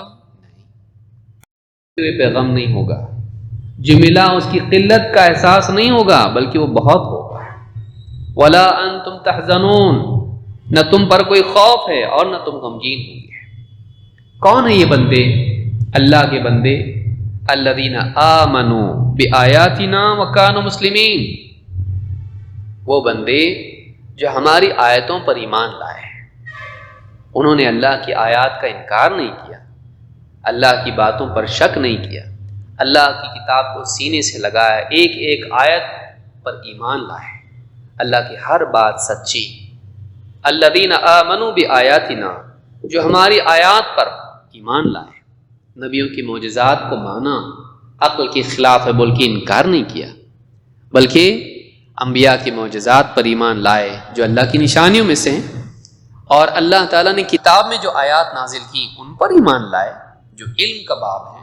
پہ غم نہیں ہوگا، جو ملا اس کی قلت کا احساس نہیں ہوگا بلکہ وہ بہت ہوگا. ولا انتم تحزنون، نہ تم پر کوئی خوف ہے اور نہ تم غمگین ہوں گے. کون ہے یہ بندے؟ اللہ کے بندے، الذین آمنوا بآیاتنا وکانوا مسلمین، وہ بندے جو ہماری آیتوں پر ایمان لائے، انہوں نے اللہ کی آیات کا انکار نہیں کیا، اللہ کی باتوں پر شک نہیں کیا، اللہ کی کتاب کو سینے سے لگایا، ایک ایک آیت پر ایمان لائے، اللہ کی ہر بات سچی. الذین آمنوا بآیاتنا، جو ہماری آیات پر ایمان لائے، نبیوں کی معجزات کو مانا، عقل کے خلاف ہے بول کے انکار نہیں کیا، بلکہ انبیاء کی معجزات پر ایمان لائے جو اللہ کی نشانیوں میں سے ہیں، اور اللہ تعالیٰ نے کتاب میں جو آیات نازل کی ان پر ایمان لائے جو علم کا باب ہے.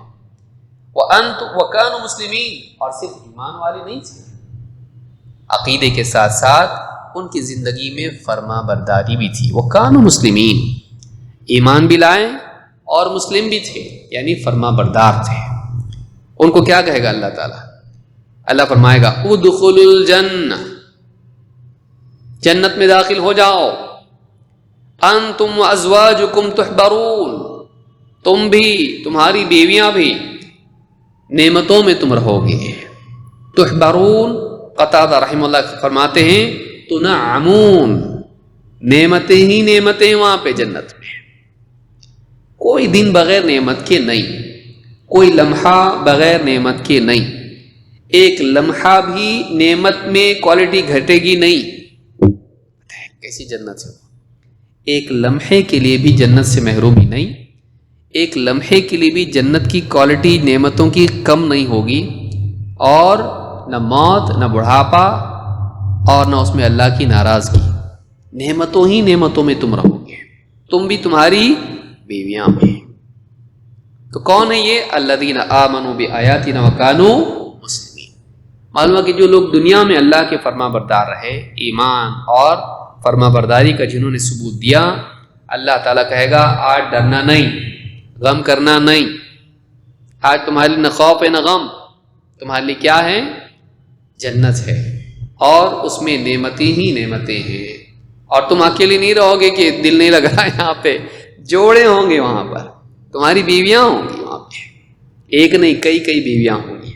وَكَانُوا مُسْلِمِينَ، اور صرف ایمان والے نہیں تھے، عقیدے کے ساتھ ساتھ ان کی زندگی میں فرما برداری بھی تھی. وَكَانُوا مُسْلِمِينَ، ایمان بھی لائے اور مسلم بھی تھے، یعنی فرما بردار تھے. ان کو کیا کہے گا اللہ تعالیٰ؟ اللہ فرمائے گا ادخلوا الجنہ، جنت میں داخل ہو جاؤ. انتم وازواجکم تحبرون، تم بھی، تمہاری بیویاں بھی نعمتوں میں تم رہو گے. تحبرون، قتادہ رحمہ اللہ فرماتے ہیں تنعمون، نعمتیں ہی نعمتیں وہاں پہ جنت میں، کوئی دن بغیر نعمت کے نہیں، کوئی لمحہ بغیر نعمت کے نہیں، ایک لمحہ بھی نعمت میں کوالٹی گھٹے گی نہیں. کیسی جنت ہے؟ ایک لمحے کے لیے بھی جنت سے محرومی نہیں، ایک لمحے کے لیے بھی جنت کی کوالٹی نعمتوں کی کم نہیں ہوگی، اور نہ موت، نہ بڑھاپا، اور نہ اس میں اللہ کی ناراضگی. نعمتوں ہی نعمتوں میں تم رہو گے، تم بھی، تمہاری بیویاں بھی. تو کون ہے یہ؟ الذین آمنوا بآیاتنا وکانوا مسلمین. معلوم ہے کہ جو لوگ دنیا میں اللہ کے فرما بردار رہے، ایمان اور فرما برداری کا جنہوں نے ثبوت دیا، اللہ تعالیٰ کہے گا آج ڈرنا نہیں، غم کرنا نہیں، آج تمہارے لیے نہ خوف ہے نہ غم، تمہارے لیے کیا ہے؟ جنت ہے، اور اس میں نعمتیں ہی نعمتیں ہیں. اور تم اکیلے نہیں رہو گے کہ دل نہیں لگ رہا یہاں پہ، جوڑے ہوں گے وہاں پر، تمہاری بیویاں ہوں گی وہاں پہ، ایک نہیں کئی کئی بیویاں ہوں گی.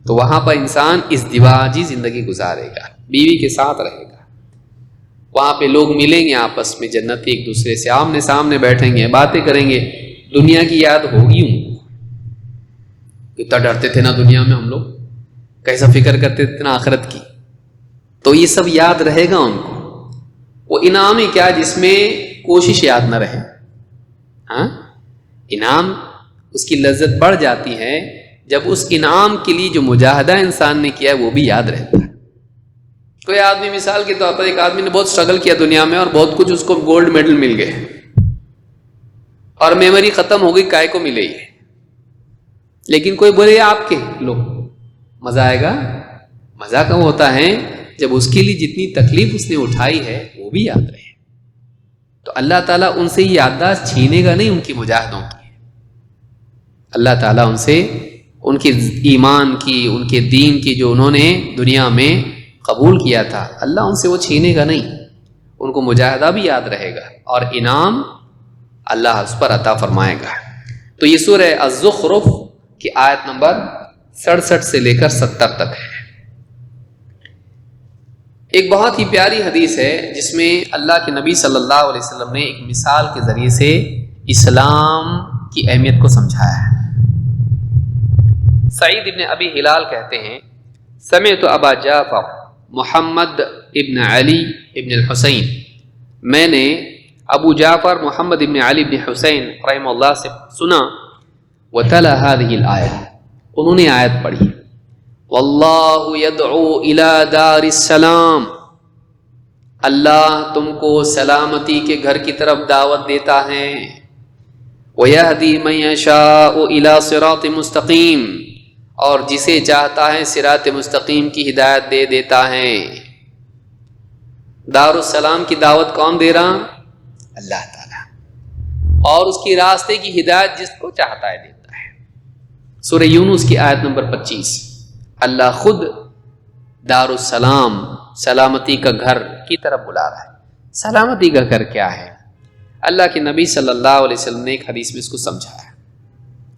تو وہاں پر انسان ازدواجی زندگی گزارے گا، بیوی کے ساتھ رہے گا. وہاں پہ لوگ ملیں گے آپس میں، جنتی ایک دوسرے سے آمنے سامنے بیٹھیں گے، باتیں کریں گے. دنیا کی یاد ہوگی ان کو، کتنا ڈرتے تھے نا دنیا میں ہم لوگ، کیسا فکر کرتے تھے نا آخرت کی. تو یہ سب یاد رہے گا ان کو. وہ انعام ہی کیا جس میں کوشش یاد نہ رہے. ہاں، انعام اس کی لذت بڑھ جاتی ہے جب اس انعام کے لیے جو مجاہدہ انسان نے کیا ہے وہ بھی یاد رہتا ہے. کوئی آدمی مثال کے طور پر، ایک آدمی نے بہت سٹرگل کیا دنیا میں اور بہت کچھ اس کو گولڈ میڈل مل گئے، اور میموری ختم ہو گئی، کائے کو ملے یہ. لیکن کوئی بولے آپ کے لوگ مزہ آئے گا؟ مزہ کب ہوتا ہے جب اس کے لیے جتنی تکلیف اس نے اٹھائی ہے وہ بھی یاد رہے. تو اللہ تعالیٰ ان سے یہ یادداشت چھینے گا نہیں ان کی مجاہدوں کی. اللہ تعالیٰ ان سے ان کے ایمان کی، ان کے دین کی جو انہوں نے دنیا میں قبول کیا تھا، اللہ ان سے وہ چھینے گا نہیں. ان کو مجاہدہ بھی یاد رہے گا اور انعام اللہ اس پر عطا فرمائے گا. تو یہ سورہ الزخرف کی آیت نمبر 67 سے لے کر 70 تک ہے. ایک بہت ہی پیاری حدیث ہے جس میں اللہ کے نبی صلی اللہ علیہ وسلم نے ایک مثال کے ذریعے سے اسلام کی اہمیت کو سمجھایا ہے. سعید ابن ابی ہلال کہتے ہیں سمعت ابا جعفر محمد ابن علی ابن الحسین، میں نے ابو جعفر محمد ابن علی ابن حسین رحمہ اللہ سے سنا. وتلا هذه الآیہ، انہوں نے آیت پڑھی واللہ یدعو الی دار السلام، اللہ تم کو سلامتی کے گھر کی طرف دعوت دیتا ہے. ویہدی من یشاء الی صراط مستقیم، اور جسے چاہتا ہے صراط مستقیم کی ہدایت دے دیتا ہے. دار السلام کی دعوت کون دے رہا؟ اللہ تعالیٰ. اور اس کی راستے کی ہدایت جس کو چاہتا ہے دیتا ہے. سورہ یونس کی آیت نمبر 25، اللہ خود دار السلام سلامتی کا گھر کی طرف بلا رہا ہے. سلامتی کا گھر کیا ہے؟ اللہ کے نبی صلی اللہ علیہ وسلم نے ایک حدیث میں اس کو سمجھایا.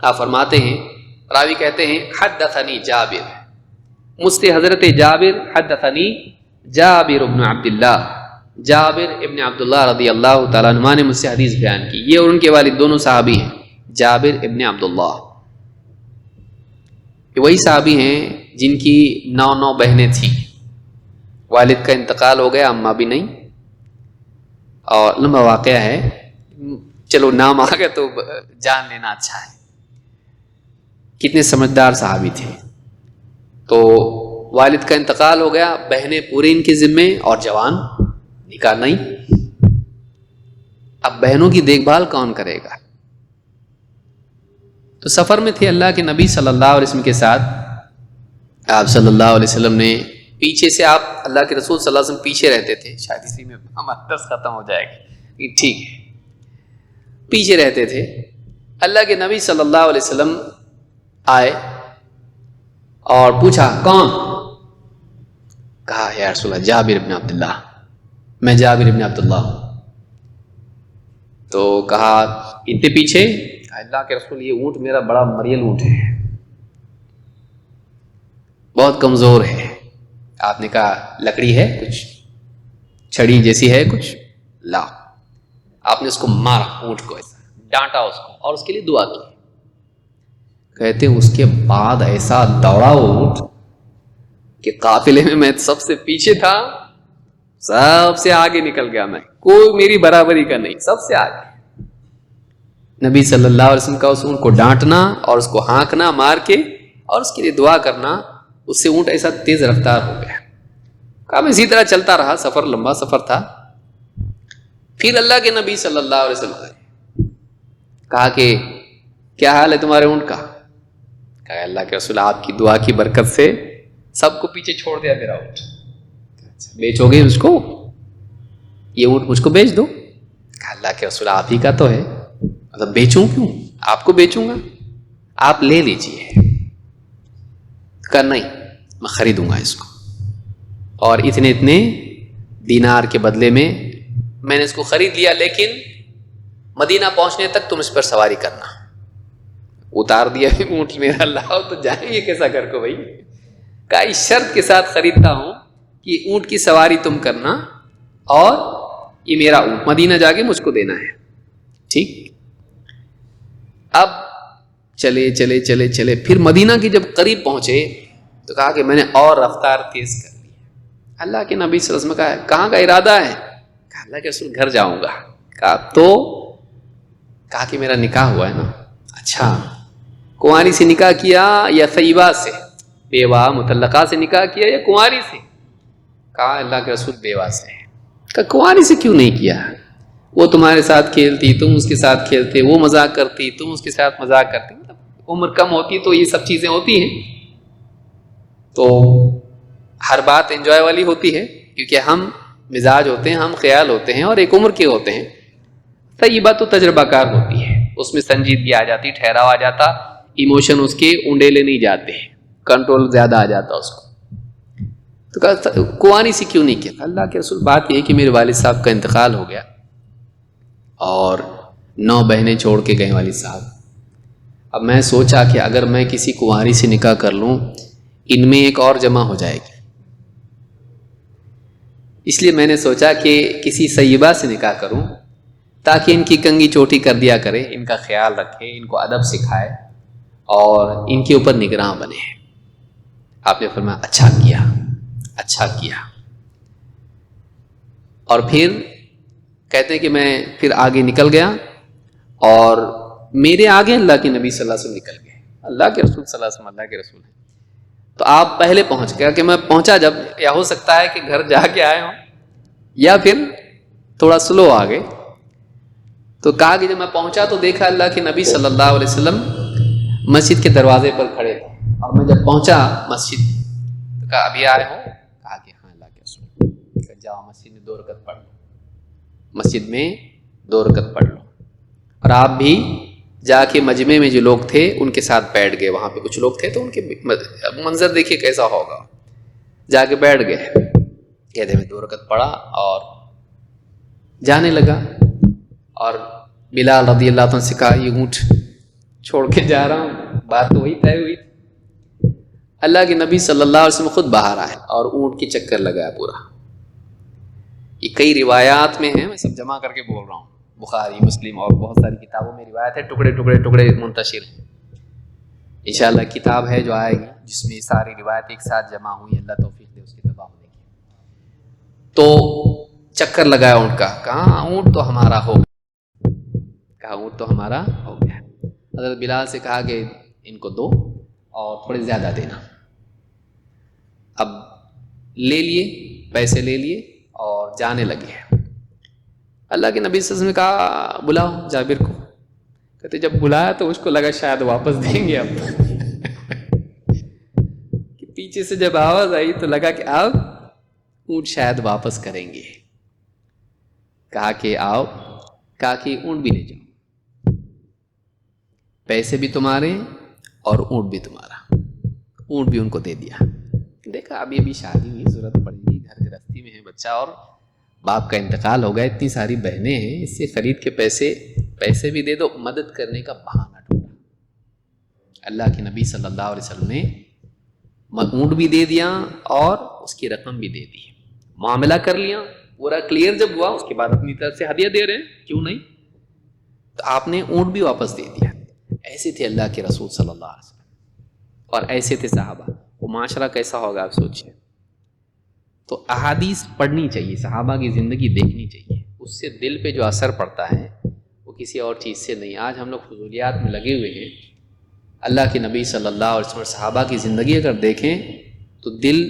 آپ فرماتے ہیں، راوی کہتے ہیں حدثنی جابر، مجھ سے حضرت جابر حدثنی جابر ابن عبداللہ، جابر ابن عبداللہ رضی اللہ تعالیٰ عنہ نے مجھ سے حدیث بیان کی. یہ اور ان کے والد دونوں صحابی ہیں، جابر ابن عبداللہ. یہ وہی صحابی ہیں جن کی 9 بہنیں تھیں، والد کا انتقال ہو گیا، اماں بھی نہیں، اور لمبا واقعہ ہے، چلو نام آ گیا تو جان لینا اچھا ہے. کتنے سمجھدار صحابی تھے. تو والد کا انتقال ہو گیا، بہنیں پورے ان کے ذمے اور جوان، نکاح نہیں. اب بہنوں کی دیکھ بھال کون کرے گا؟ تو سفر میں تھے اللہ کے نبی صلی اللہ علیہ وسلم کے ساتھ. آپ صلی اللہ علیہ وسلم نے پیچھے سے، آپ اللہ کے رسول صلی اللہ علیہ وسلم پیچھے رہتے تھے. شاید اسی میں ہمارا درس ختم ہو جائے گا، ٹھیک ہے. پیچھے رہتے تھے. اللہ کے نبی صلی اللہ علیہ وسلم آئے اور پوچھا کون؟ کہا یا رسول اللہ جابر ابن عبداللہ، میں جابر ابن عبداللہ ہوں. تو کہا اتنے پیچھے؟ اللہ کے رسول یہ اونٹ میرا بڑا مریل اونٹ ہے، بہت کمزور ہے. آپ نے کہا لکڑی ہے کچھ، چھڑی جیسی ہے کچھ، لا. آپ نے اس کو مارا، اونٹ کو ایسا ڈانٹا اس کو، اور اس کے لیے دعا کی. کہتے ہیں اس کے بعد ایسا دوڑا وہ اونٹ کہ قافلے میں سب سے پیچھے تھا، سب سے آگے نکل گیا. میں کوئی میری برابری کا نہیں، سب سے آگے. نبی صلی اللہ علیہ وسلم کا اس اونٹ کو ڈانٹنا اور اس کو ہانکنا مار کے اور اس کے لیے دعا کرنا، اس سے اونٹ ایسا تیز رفتار ہو گیا. کہا میں اسی طرح چلتا رہا، سفر لمبا سفر تھا. پھر اللہ کے نبی صلی اللہ علیہ وسلم نے کہا کہ کیا حال ہے تمہارے اونٹ کا؟ کہا اللہ کے رسول آپ کی دعا کی برکت سے سب کو پیچھے چھوڑ دیا میرا اونٹ. بیچو گے مجھ کو؟ یہ اونٹ مجھ کو بیچ دو. کہا اللہ کے رسول آپ ہی کا تو ہے، مطلب بیچوں کیوں؟ آپ کو بیچوں گا، آپ لے لیجئے. کہا نہیں، میں خریدوں گا اس کو، اور اتنے دینار کے بدلے میں نے اس کو خرید لیا، لیکن مدینہ پہنچنے تک تم اس پر سواری کرنا. اتار دیا اونٹ میرا، اللہ تو جائیں گے کیسا کر کو بھائی. کہا اس شرط کے ساتھ خریدتا ہوں کہ اونٹ کی سواری تم کرنا اور یہ میرا اونٹ مدینہ جا کے مجھ کو دینا ہے. ٹھیک. اب چلے چلے چلے چلے، پھر مدینہ کی جب قریب پہنچے تو کہا کہ میں نے اور رفتار تیز کر لی. اللہ کے نبی صلی اللہ علیہ وسلم کا کہاں کا ارادہ ہے؟ کہا اللہ کے رسول گھر جاؤں گا. کہا کہ میرا نکاح ہوا ہے نا. اچھا، کنواری سے نکاح کیا یا طیبہ سے، بیوہ مطلقہ سے نکاح کیا یا کنواری سے؟ کہا اللہ کے رسول بیوہ سے. کہا کنواری سے کیوں نہیں کیا؟ وہ تمہارے ساتھ کھیلتی، تم اس کے ساتھ کھیلتے، وہ مذاق کرتی، تم اس کے ساتھ مذاق کرتے، مطلب عمر کم ہوتی تو یہ سب چیزیں ہوتی ہیں. تو ہر بات انجوائے والی ہوتی ہے، کیونکہ ہم مزاج ہوتے ہیں، ہم خیال ہوتے ہیں اور ایک عمر کے ہوتے ہیں. طیبہ تو تجربہ کار ہوتی ہے، اس میں سنجیدگی آ جاتی، ٹھہراؤ آ جاتا، ایموشن اس کے اونڈیلے نہیں جاتے، کنٹرول زیادہ آ جاتا اس کو. تو کہا کوانی سی کیوں نہیں کیا؟ اللہ کے رسول بات یہ ہے کہ میرے والد صاحب کا انتقال ہو گیا اور 9 بہنیں چھوڑ کے گئے والد صاحب. اب میں سوچا کہ اگر میں کسی کنواری سے نکاح کر لوں ان میں ایک اور جمع ہو جائے گی، اس لیے میں نے سوچا کہ کسی سیبہ سے نکاح کروں تاکہ ان کی کنگھی چوٹی کر دیا کرے، ان کا خیال رکھے، ان کو ادب سکھائے اور ان کے اوپر نگراں بنے. آپ نے فرمایا اچھا کیا، اچھا کیا. اور پھر کہتے ہیں کہ میں پھر آگے نکل گیا اور میرے آگے اللہ کے نبی صلی اللہ علیہ وسلم نکل گئے. اللہ کے رسول صلی اللہ علیہ وسلم اللہ کے رسول ہیں تو آپ پہلے پہنچ گیا کہ میں پہنچا جب، یا ہو سکتا ہے کہ گھر جا کے آئے ہوں یا پھر تھوڑا سلو آ گئے. تو کہا کہ جب میں پہنچا تو دیکھا اللہ کے نبی صلی اللہ علیہ وسلم مسجد کے دروازے پر کھڑے تھے، اور میں جب پہنچا مسجد تو کہا ابھی آئے ہو؟ کہا کہ ہاں اللہ کے رسول. کہ جاؤ مسجد میں 2 رکعت پڑھ لو، مسجد میں 2 رکعت پڑھ لو. اور آپ بھی جا کے مجمع میں جو لوگ تھے ان کے ساتھ بیٹھ گئے، وہاں پہ کچھ لوگ تھے تو ان کے منظر دیکھیے کیسا ہوگا. جا کے بیٹھ گئے، کہتے میں 2 رکعت پڑھا اور جانے لگا. اور بلال رضی اللہ عنہ سے کہا یہ اونٹ چھوڑ کے جا رہا ہوں. بات تو وہی طے ہوئی. اللہ کے نبی صلی اللہ علیہ وسلم خود باہر آئے اور اونٹ کی چکر لگایا پورا. یہ کئی روایات میں ہیں، میں سب جمع کر کے بول رہا ہوں، بخاری مسلم اور بہت ساری کتابوں میں روایت ہے، ٹکڑے ٹکڑے ٹکڑے منتشر ہیں. انشاءاللہ کتاب ہے جو آئے گی جس میں ساری روایت ایک ساتھ جمع ہوئی، اللہ توفیق دے اس کی تباہ ہونے کی. تو چکر لگایا اونٹ کا، کہا اونٹ تو ہمارا ہو گیا، کہا اونٹ تو ہمارا ہو گیا. حضرت بلال سے کہا کہ ان کو دو اور تھوڑے زیادہ دینا. اب لے لیے، پیسے لے لیے اور جانے لگے. اللہ کے نبی صلی اللہ علیہ وسلم نے کہا بلاؤ جابر کو. کہتے جب بلایا تو اس کو لگا شاید واپس دیں گے. اب کہ پیچھے سے جب آواز آئی تو لگا کہ اب اونٹ شاید واپس کریں گے. کہا کہ آؤ، کہا کہ اونٹ بھی لے جاؤ، پیسے بھی تمہارے اور اونٹ بھی تمہارا. اونٹ بھی ان کو دے دیا. دیکھا ابھی ابھی شادی ہوئی، ضرورت پڑے گی، گھر گرہستی میں ہے بچہ اور باپ کا انتقال ہو گیا، اتنی ساری بہنیں ہیں، اس سے خرید کے پیسے بھی دے دو. مدد کرنے کا بہانہ ڈھونڈا. اللہ کے نبی صلی اللہ علیہ وسلم نے اونٹ بھی دے دیا اور اس کی رقم بھی دے دی. معاملہ کر لیا پورا کلیئر. جب ہوا اس کے بعد اپنی طرف سے ہدیہ دے رہے ہیں، کیوں نہیں. تو آپ نے اونٹ بھی واپس دے دیا. ایسے تھے اللہ کے رسول صلی اللہ علیہ وسلم اور ایسے تھے صحابہ. وہ معاشرہ کیسا ہوگا آپ سوچیں. تو احادیث پڑھنی چاہیے، صحابہ کی زندگی دیکھنی چاہیے، اس سے دل پہ جو اثر پڑتا ہے وہ کسی اور چیز سے نہیں. آج ہم لوگ فضولیات میں لگے ہوئے ہیں. اللہ کے نبی صلی اللہ علیہ وسلم اور صحابہ کی زندگی اگر دیکھیں تو دل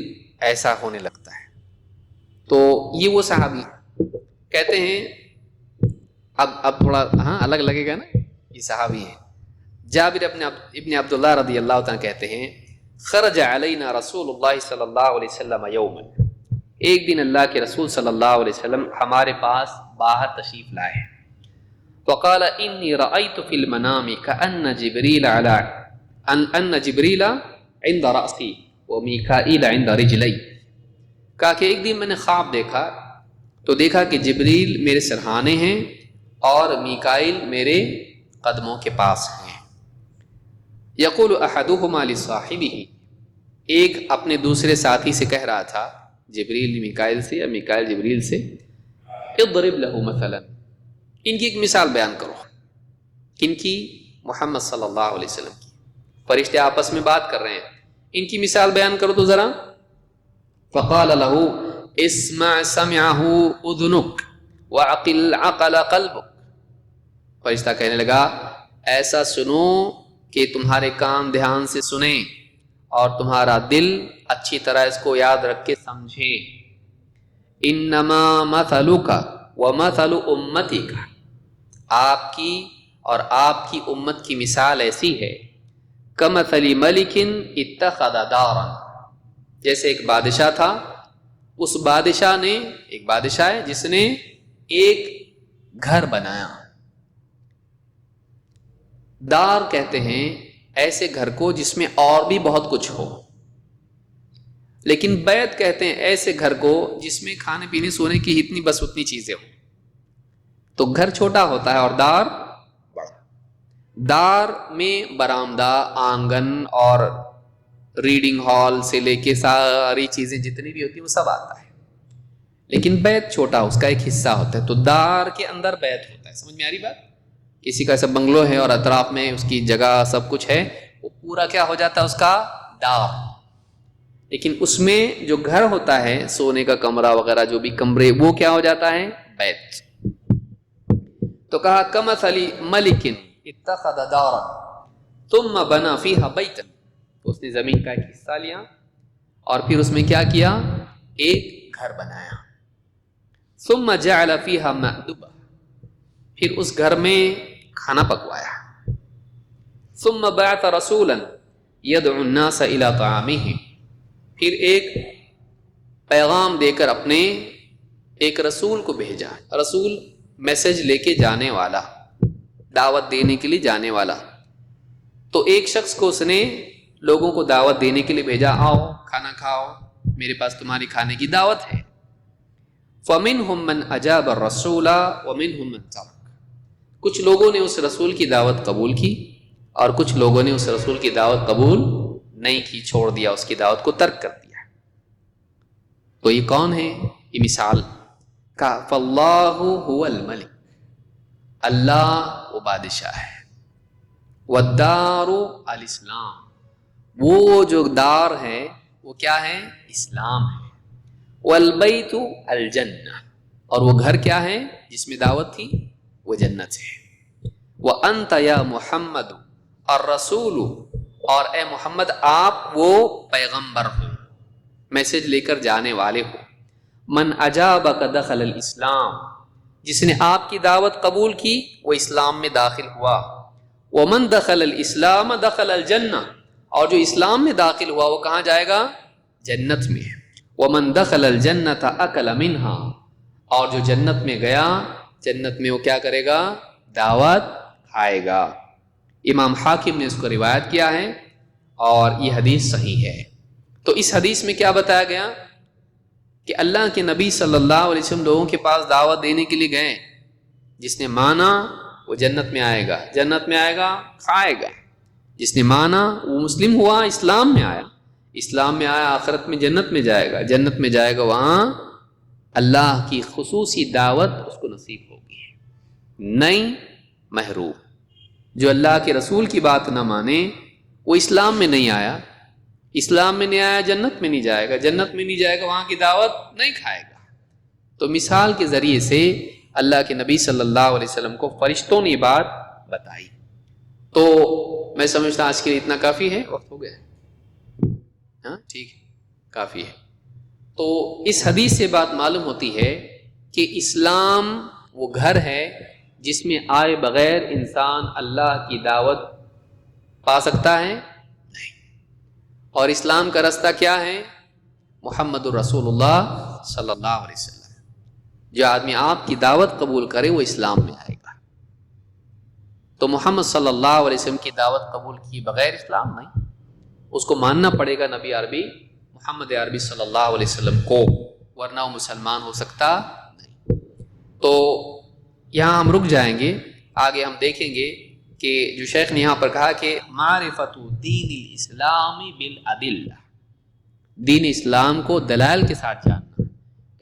ایسا ہونے لگتا ہے. تو یہ وہ صحابی کہتے ہیں، اب تھوڑا ہاں الگ لگے گا نا، یہ صحابی ہیں. جابر ابن عبداللہ رضی اللہ تعالیٰ کہتے ہیں خرج علینا رسول اللہ صلی اللہ علیہ وسلم یوما. ایک دن اللہ کے رسول صلی اللہ علیہ وسلم ہمارے پاس باہر تشریف لائے. وقال انی رأیت فی المنام کأن جبریل عند رأسی ومیکائیل عند رجلی. کہا کہ ایک دن میں نے خواب دیکھا تو دیکھا کہ جبریل میرے سرہانے ہیں اور میکائیل میرے قدموں کے پاس ہیں. یقول احدہما لصاحبہ، ایک اپنے دوسرے ساتھی سے کہہ رہا تھا، جبریل میکائیل سے یا میکائیل جبریل سے، اضرب لہ مثلا، ان کی ایک مثال بیان کرو. کن کی؟ محمد صلی اللہ علیہ وسلم کی. فرشتے آپس میں بات کر رہے ہیں، ان کی مثال بیان کرو تو ذرا. فقال لہ اسمع سمعہ اذنک وعقل عقل قلبک. فرشتہ کہنے لگا ایسا سنو کہ تمہارے کان دھیان سے سنیں اور تمہارا دل اچھی طرح اس کو یاد رکھ کے سمجھے. انما مثلک ومثل امتک، آپ کی اور آپ کی امت کی مثال ایسی ہے، کمثل ملک اتخذ دارا، جیسے ایک بادشاہ تھا، اس بادشاہ نے، ایک بادشاہ ہے جس نے ایک گھر بنایا. دار کہتے ہیں ایسے گھر کو جس میں اور بھی بہت کچھ ہو، لیکن بیت کہتے ہیں ایسے گھر کو جس میں کھانے پینے سونے کی اتنی بس اتنی چیزیں ہوں. تو گھر چھوٹا ہوتا ہے اور دار بڑا. دار میں برآمدہ، آنگن اور ریڈنگ ہال سے لے کے ساری چیزیں جتنی بھی ہوتی ہیں وہ سب آتا ہے. لیکن بیت چھوٹا، اس کا ایک حصہ ہوتا ہے. تو دار کے اندر بیت ہوتا ہے. سمجھ میں آ رہی بات؟ کسی کا ایسا بنگلو ہے اور اطراف میں اس کی جگہ سب کچھ ہے، وہ پورا کیا ہو جاتا ہے اس کا؟ دار. لیکن اس میں جو گھر ہوتا ہے، سونے کا کمرہ وغیرہ جو بھی کمرے، وہ کیا ہو جاتا ہے؟ بیت. تو کہا کمثل ملک اتخذ دارا ثم بنا فیہا بیتا. اس نے زمین کا ایک حصہ لیا اور پھر اس میں کیا کیا؟ ایک گھر بنایا. ثم جعل فیہا مأدبا، پھر اس گھر میں کھانا پکوایا. ثم بعث رسولا يدعو الناس الى طعامه، پھر ایک پیغام دے کر اپنے ایک رسول کو بھیجا. رسول میسج لے کے جانے والا، دعوت دینے کے لیے جانے والا. تو ایک شخص کو اس نے لوگوں کو دعوت دینے کے لیے بھیجا، آؤ کھانا کھاؤ، میرے پاس تمہاری کھانے کی دعوت ہے. فَمِنْهُمْ مَنْ أَجَابَ الرَّسُولَ وَمِنْهُمْ مَنْ تَرَكَ. کچھ لوگوں نے اس رسول کی دعوت قبول کی اور کچھ لوگوں نے اس رسول کی دعوت قبول نہیں کی، چھوڑ دیا، اس کی دعوت کو ترک کر دیا. تو یہ کون ہے؟ یہ مثال کا فَاللَّهُ هُوَ الْمَلِكُ، اللہ وہ بادشاہ ہے. وَالدَّارُ الْإِسْلَامُ، وہ جو دار ہے وہ کیا ہے؟ اسلام ہے. وَالْبَيْتُ الْجَنَّةُ، اور وہ گھر کیا ہے جس میں دعوت تھی؟ وہ جنت ہے. وَأَنْتَ يَا مُحَمَّدُ الرَّسُولُ، اور اے محمد آپ وہ پیغمبر ہو، میسج لے کر جانے والے ہو. من اجابک دخل الاسلام، جس نے آپ کی دعوت قبول کی وہ اسلام میں داخل ہوا. ومن دخل الاسلام دخل الجنہ، اور جو اسلام میں داخل ہوا وہ کہاں جائے گا؟ جنت میں. ومن دخل الجنۃ اکل منہا، اور جو جنت میں گیا جنت میں وہ کیا کرے گا؟ دعوت کھائے گا. امام حاکم نے اس کو روایت کیا ہے اور یہ حدیث صحیح ہے. تو اس حدیث میں کیا بتایا گیا کہ اللہ کے نبی صلی اللہ علیہ وسلم لوگوں کے پاس دعوت دینے کے لیے گئے. جس نے مانا وہ جنت میں آئے گا، جنت میں آئے گا کھائے گا. جس نے مانا وہ مسلم ہوا، اسلام میں آیا، اسلام میں آیا، آخرت میں جنت میں جائے گا، جنت میں جائے گا، وہاں اللہ کی خصوصی دعوت اس کو نصیب ہوگی. نہیں محروم. جو اللہ کے رسول کی بات نہ مانے وہ اسلام میں نہیں آیا، اسلام میں نہیں آیا جنت میں نہیں جائے گا، جنت میں نہیں جائے گا، وہاں کی دعوت نہیں کھائے گا. تو مثال کے ذریعے سے اللہ کے نبی صلی اللہ علیہ وسلم کو فرشتوں نے یہ بات بتائی. تو میں سمجھتا آج کے لیے اتنا کافی ہے. وقت ہو گیا ہے؟ ہاں ٹھیک ہے، کافی ہے. تو اس حدیث سے بات معلوم ہوتی ہے کہ اسلام وہ گھر ہے جس میں آئے بغیر انسان اللہ کی دعوت پا سکتا ہے نہیں. اور اسلام کا راستہ کیا ہے؟ محمد الرسول اللہ صلی اللہ علیہ وسلم. جو آدمی آپ کی دعوت قبول کرے وہ اسلام میں آئے گا. تو محمد صلی اللہ علیہ وسلم کی دعوت قبول کی بغیر اسلام نہیں، اس کو ماننا پڑے گا نبی عربی محمد عربی صلی اللہ علیہ وسلم کو، ورنہ وہ مسلمان ہو سکتا نہیں. تو یہاں ہم رک جائیں گے، آگے ہم دیکھیں گے کہ جو شیخ نے یہاں پر کہا کہ معرفت دین الاسلام بالادلہ، دین اسلام کو دلائل کے ساتھ جاننا.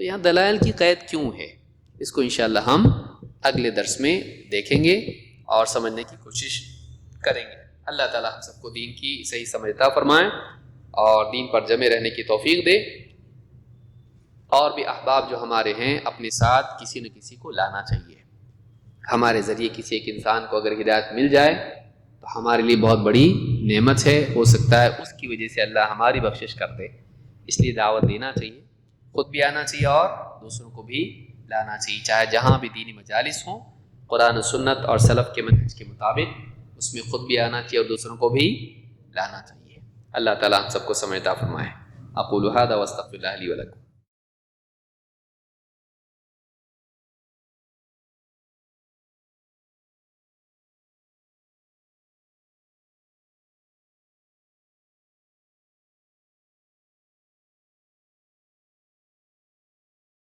تو یہاں دلائل کی قید کیوں ہے، اس کو انشاءاللہ ہم اگلے درس میں دیکھیں گے اور سمجھنے کی کوشش کریں گے. اللہ تعالی ہم سب کو دین کی صحیح سمجھ عطا فرمائے اور دین پر جمے رہنے کی توفیق دے. اور بھی احباب جو ہمارے ہیں اپنے ساتھ کسی نہ کسی کو لانا چاہیے. ہمارے ذریعے کسی ایک انسان کو اگر ہدایت مل جائے تو ہمارے لیے بہت بڑی نعمت ہے. ہو سکتا ہے اس کی وجہ سے اللہ ہماری بخشش کر دے. اس لیے دعوت دینا چاہیے، خود بھی آنا چاہیے اور دوسروں کو بھی لانا چاہیے. چاہے جہاں بھی دینی مجالس ہوں، قرآن و سنت اور سلف کے منہج کے مطابق اس میں خود بھی آنا چاہیے اور دوسروں کو بھی لانا چاہیے. اللہ تعالی ہم سب کو سمجھ عطا فرمائے. اقول هذا واستغفر الله لي ولكم.